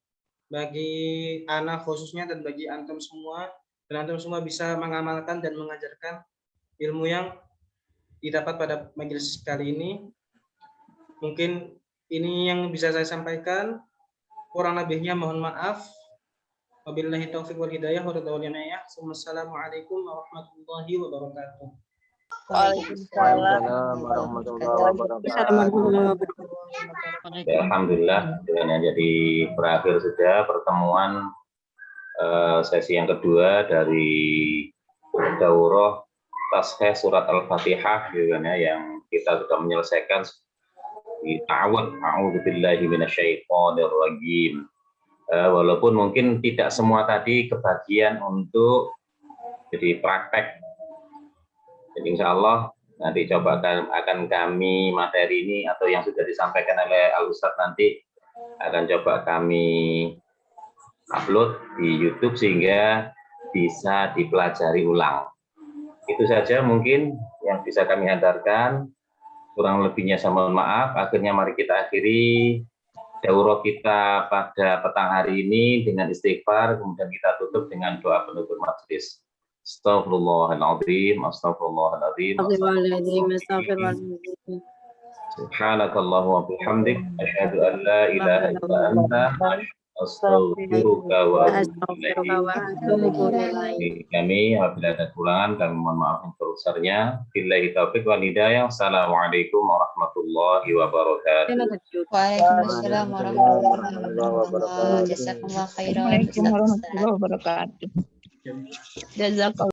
bagi anak khususnya dan bagi antum semua. Dan antum semua bisa mengamalkan dan mengajarkan ilmu yang didapat pada majelis kali ini. Mungkin ini yang bisa saya sampaikan. Kurang lebihnya mohon maaf. Wabillahi taufiq wal hidayah wa ridha wal inayah. Wassalamualaikum warahmatullahi wabarakatuh. Waalaikumsalam warahmatullahi wabarakatuh. Alhamdulillah, dengan jadi berakhir sudah pertemuan sesi yang kedua dari daurah tasheh surat Al-Fatihah yang kita sudah menyelesaikan di ta'awud a'udzubillahi minasyaitonir rajim. Walaupun mungkin tidak semua tadi kebagian untuk jadi praktek. Jadi insya Allah nanti coba akan kami materi ini atau yang sudah disampaikan oleh Al-Ustadz nanti akan coba kami upload di YouTube sehingga bisa dipelajari ulang. Itu saja mungkin yang bisa kami hantarkan. Kurang lebihnya saya mohon maaf. Akhirnya mari kita akhiri daurah kita pada petang hari ini dengan istighfar, kemudian kita tutup dengan doa penutup majelis. Astaghfirullahaladzim, astaghfirullahaladzim. Subhanakallahu wa bihamdik, asyhadu an la ilaha illa anta, astaghfiruka wa atubu ilaik. Kami apabila ada kekurangan kami mohon maaf yang sebesarnya. Billahi taufiq wal hidayah. Assalamualaikum warahmatullahi wabarakatuh. Waalaikumsalam warahmatullahi wabarakatuh. Jazakumullah khairan. Waalaikumsalam warahmatullahi wabarakatuh. Jazakallah.